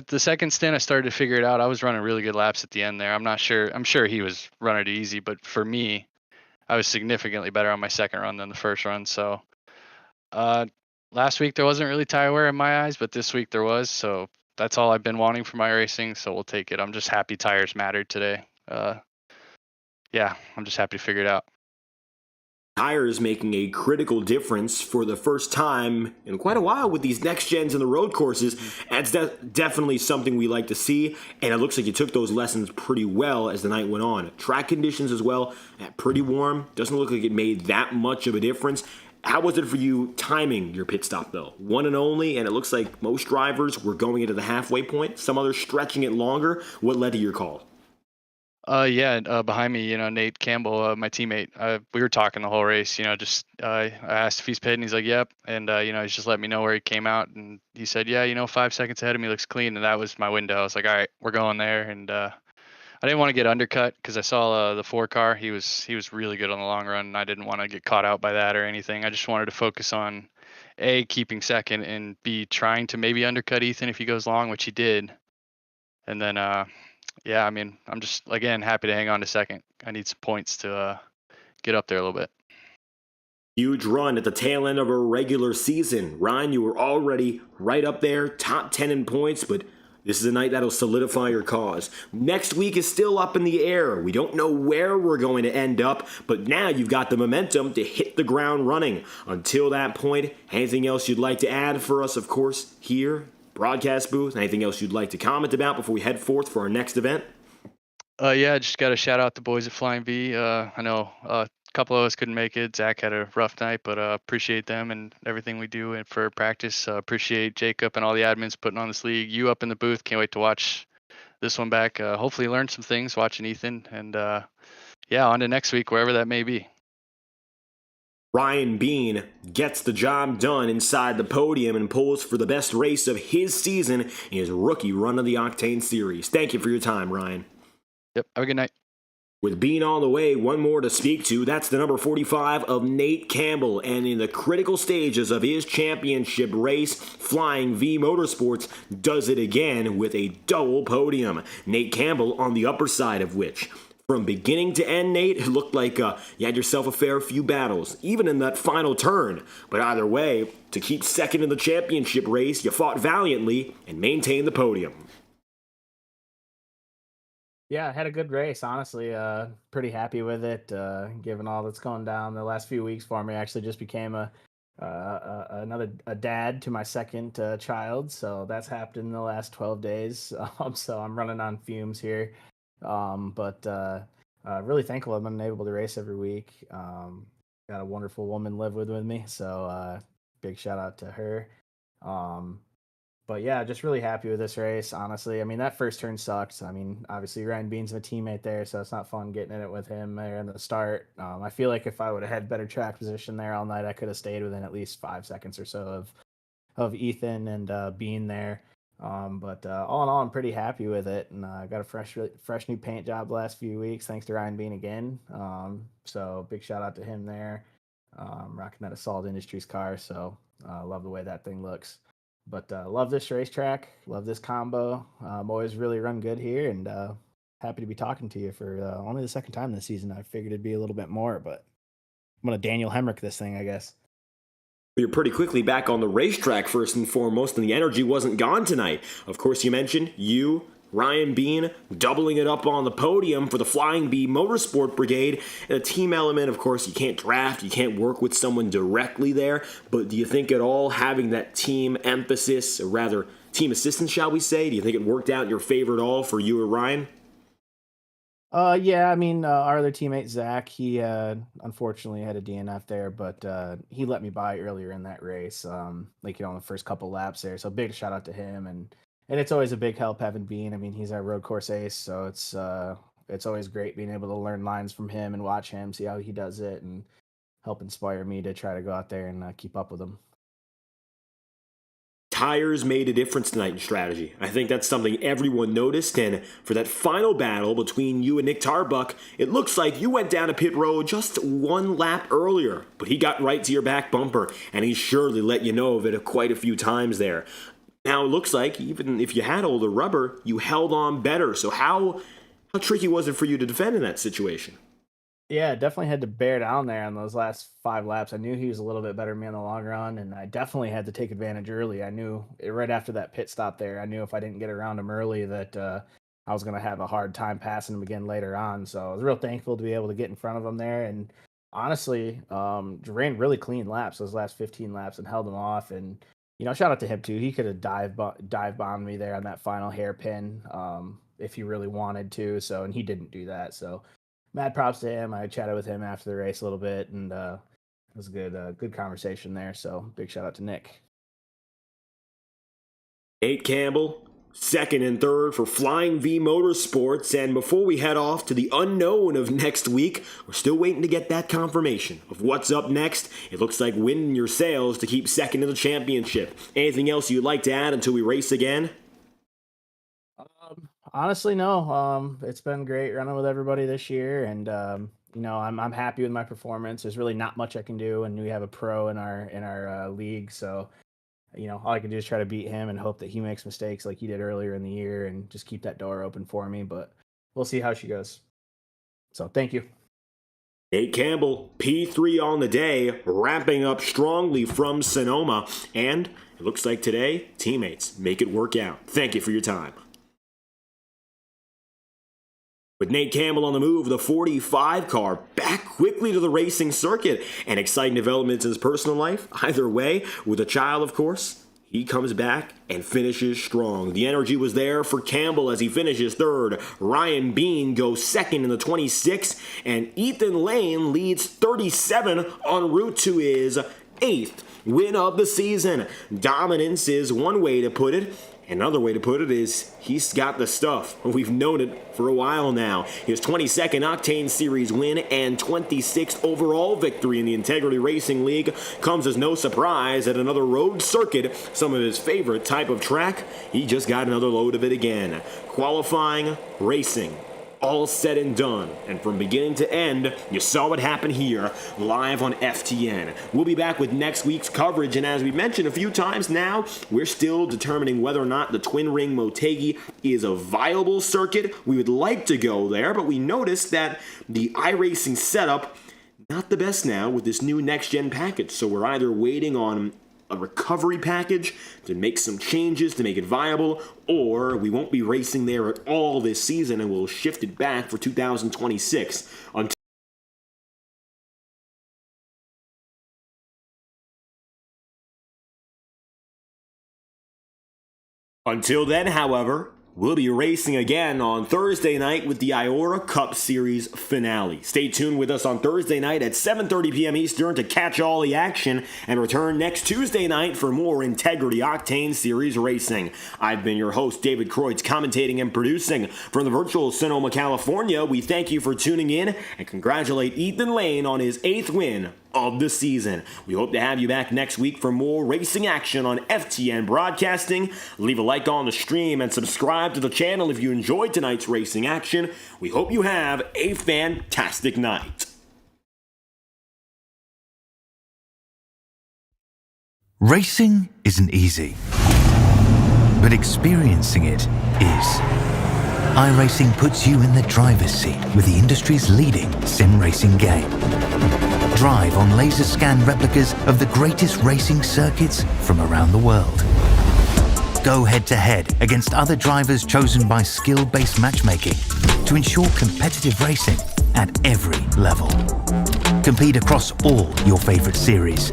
the second stint, I started to figure it out. I was running really good laps at the end there. I'm sure he was running it easy, but for me, I was significantly better on my second run than the first run. So last week there wasn't really tire wear in my eyes, but this week there was. So that's all I've been wanting for my racing. So we'll take it. I'm just happy tires mattered today. Yeah, I'm just happy to figure it out. Tires making a critical difference for the first time in quite a while with these next gens and the road courses. That's definitely something we like to see, and it looks like you took those lessons pretty well as the night went on. Track conditions as well, pretty warm. Doesn't look like it made that much of a difference. How was it for you timing your pit stop, though? One and only, and it looks like most drivers were going into the halfway point, some others stretching it longer. What led to your call? Behind me, Nate Campbell, my teammate, we were talking the whole race, I asked if he's pitting, he's like, yep. And, he's just let me know where he came out, and he said, yeah, 5 seconds ahead of me looks clean. And that was my window. I was like, all right, we're going there. And, I didn't want to get undercut because I saw the 4 car. He was really good on the long run, and I didn't want to get caught out by that or anything. I just wanted to focus on A, keeping second, and B, trying to maybe undercut Ethan if he goes long, which he did. And then, yeah, I mean, I'm just, again, happy to hang on to second. I need some points to get up there a little bit. Huge run at the tail end of a regular season. Ryan, you were already right up there, top 10 in points, but this is a night that'll solidify your cause. Next week is still up in the air. We don't know where we're going to end up, but now you've got the momentum to hit the ground running. Until that point, anything else you'd like to add for us, of course, here, broadcast booth? Anything else you'd like to comment about before we head forth for our next event? Yeah, just got to shout out the boys at Flying V. I know a couple of us couldn't make it. Zach had a rough night, but appreciate them and everything we do and for practice. Appreciate Jacob and all the admins putting on this league. You up in the booth. Can't wait to watch this one back. Hopefully learn some things watching Ethan. And yeah, on to next week, wherever that may be. Ryan Bean gets the job done inside the podium and pulls for the best race of his season in his rookie run of the Octane Series. Thank you for your time, Ryan. Yep, have a good night. With Bean on the way, one more to speak to. That's the number 45 of Nate Campbell. And in the critical stages of his championship race, Flying V Motorsports does it again with a double podium. Nate Campbell on the upper side of which, from beginning to end, Nate, it looked like you had yourself a fair few battles, even in that final turn. But either way, to keep second in the championship race, you fought valiantly and maintained the podium. Yeah, I had a good race, honestly. Pretty happy with it, given all that's going down the last few weeks for me. I actually just became another dad to my second child, so that's happened in the last 12 days. So I'm running on fumes here. But really thankful I've been able to race every week. Got a wonderful woman live with me, so big shout out to her. But yeah, just really happy with this race, honestly. I mean, that first turn sucked. I mean, obviously Ryan Bean's my teammate there, so it's not fun getting in it with him there in the start. I feel like if I would have had better track position there all night, I could have stayed within at least 5 seconds or so of Ethan and Bean there. But all in all, I'm pretty happy with it, and I got a fresh new paint job the last few weeks, thanks to Ryan Bean again. So big shout out to him there. Rocking that Assault Industries car, so love the way that thing looks. But love this racetrack, love this combo. Always really run good here, and happy to be talking to you for only the second time this season. I figured it'd be a little bit more, but I'm going to Daniel Hemrick this thing, I guess. You're pretty quickly back on the racetrack first and foremost, and the energy wasn't gone tonight. Of course, you mentioned you, Ryan Bean, doubling it up on the podium for the Flying Bee Motorsport Brigade. And a team element, of course, you can't draft, you can't work with someone directly there, but do you think at all having that team emphasis, or rather team assistance, shall we say, do you think it worked out in your favor at all for you or Ryan? Yeah, I mean, our other teammate, Zach, he unfortunately had a DNF there, but he let me by earlier in that race, on the first couple laps there. So big shout out to him. And it's always a big help having Bean. I mean, he's our road course ace, so it's always great being able to learn lines from him and watch him, see how he does it, and help inspire me to try to go out there and keep up with him. Tires made a difference tonight in strategy. I think that's something everyone noticed, and for that final battle between you and Nick Tarbuck, it looks like you went down to pit road just one lap earlier, but he got right to your back bumper, and he surely let you know of it quite a few times there. Now, it looks like even if you had older rubber, you held on better, so how tricky was it for you to defend in that situation? Yeah, definitely had to bear down there on those last 5 laps. I knew he was a little bit better than me in the long run, and I definitely had to take advantage early. I knew right after that pit stop there, I knew if I didn't get around him early that I was going to have a hard time passing him again later on. So I was real thankful to be able to get in front of him there. And honestly, ran really clean laps, those last 15 laps, and held him off. And, shout out to him too. He could have dive bombed me there on that final hairpin if he really wanted to. And he didn't do that. So mad props to him. I chatted with him after the race a little bit, and it was a good conversation there. So big shout out to Nick. Nate Campbell, second and third for Flying V Motorsports. And before we head off to the unknown of next week, we're still waiting to get that confirmation of what's up next. It looks like winning your sails to keep second in the championship. Anything else you'd like to add until we race again? Honestly, no. It's been great running with everybody this year, and I'm happy with my performance. There's really not much I can do, and we have a pro in our league, so all I can do is try to beat him and hope that he makes mistakes like he did earlier in the year, and just keep that door open for me. But we'll see how she goes. So thank you. Nate Campbell, P3 on the day, wrapping up strongly from Sonoma, and it looks like today teammates make it work out. Thank you for your time. With Nate Campbell on the move, the 45 car back quickly to the racing circuit, and exciting developments in his personal life. Either way, with a child, of course, he comes back and finishes strong. The energy was there for Campbell as he finishes third. Ryan Bean goes second in the 26, and Ethan Lane leads 37 en route to his 8th win of the season. Dominance is one way to put it. Another way to put it is he's got the stuff. We've known it for a while now. His 22nd Octane Series win and 26th overall victory in the Integrity Racing League comes as no surprise at another road circuit, some of his favorite type of track. He just got another load of it again. Qualifying, racing, all said and done, and from beginning to end, you saw what happened here, live on FTN. We'll be back with next week's coverage, and as we mentioned a few times now, we're still determining whether or not the Twin Ring Motegi is a viable circuit. We would like to go there, but we noticed that the iRacing setup, not the best now with this new next-gen package, so we're either waiting on a recovery package to make some changes to make it viable, or we won't be racing there at all this season and we'll shift it back for 2026. Until then, however, we'll be racing again on Thursday night with the IORA Cup Series finale. Stay tuned with us on Thursday night at 7:30 p.m. Eastern to catch all the action and return next Tuesday night for more Integrity OCTANE Series racing. I've been your host, David Kreutz, commentating and producing from the virtual Sonoma, California. We thank you for tuning in and congratulate Ethan Lane on his 8th win of the season. We hope to have you back next week for more racing action on FTN Broadcasting. Leave a like on the stream and subscribe to the channel if you enjoyed tonight's racing action. We hope you have a fantastic night. Racing isn't easy, but experiencing it is. iRacing puts you in the driver's seat with the industry's leading sim racing game. Drive on laser scan replicas of the greatest racing circuits from around the world. Go head-to-head against other drivers chosen by skill-based matchmaking to ensure competitive racing at every level. Compete across all your favorite series.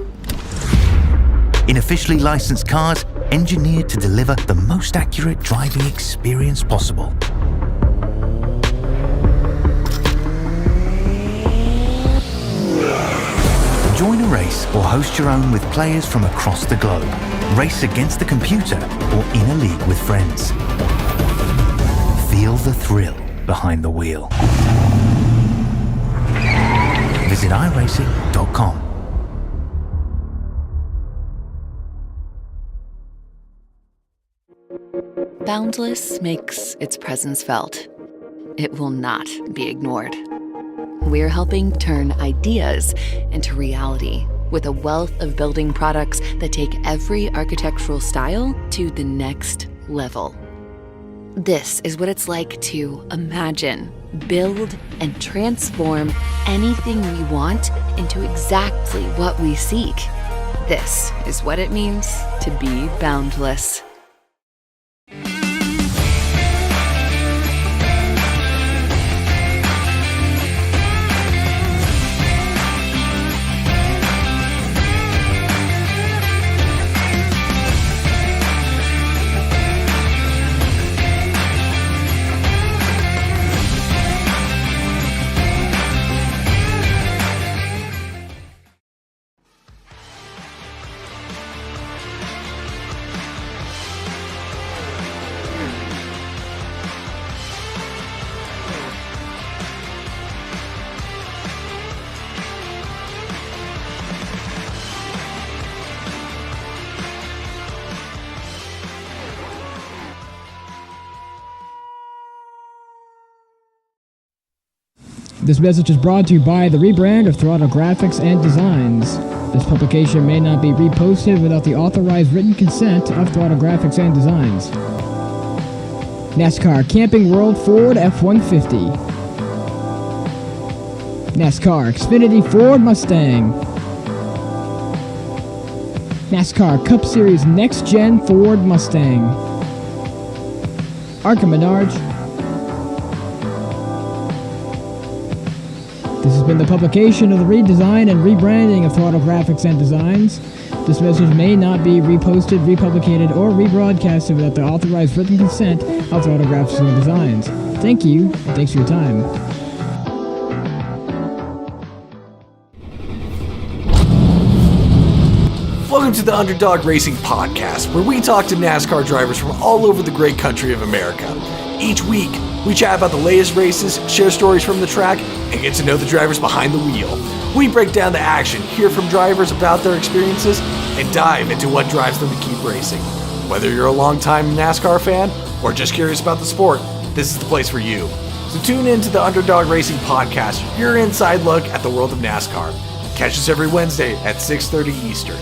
In officially licensed cars, engineered to deliver the most accurate driving experience possible. Join a race or host your own with players from across the globe. Race against the computer or in a league with friends. Feel the thrill behind the wheel. Visit iRacing.com. Boundless makes its presence felt. It will not be ignored. We're helping turn ideas into reality with a wealth of building products that take every architectural style to the next level. This is what it's like to imagine, build, and transform anything we want into exactly what we seek. This is what it means to be boundless. This message is brought to you by the rebrand of Throttle Graphics and Designs. This publication may not be reposted without the authorized written consent of Throttle Graphics and Designs. NASCAR Camping World Ford F-150. NASCAR Xfinity Ford Mustang. NASCAR Cup Series Next-Gen Ford Mustang. Arca Menards. This has been the publication of the redesign and rebranding of Throttle Graphics and Designs. This message may not be reposted, republicated, or rebroadcasted without the authorized written consent of Throttle Graphics and Designs. Thank you, and thanks for your time. Welcome to the Underdog Racing Podcast, where we talk to NASCAR drivers from all over the great country of America. Each week, we chat about the latest races, share stories from the track, and get to know the drivers behind the wheel. We break down the action, hear from drivers about their experiences, and dive into what drives them to keep racing. Whether you're a longtime NASCAR fan or just curious about the sport, this is the place for you. So tune in to the Underdog Racing Podcast, your inside look at the world of NASCAR. Catch us every Wednesday at 6:30 Eastern.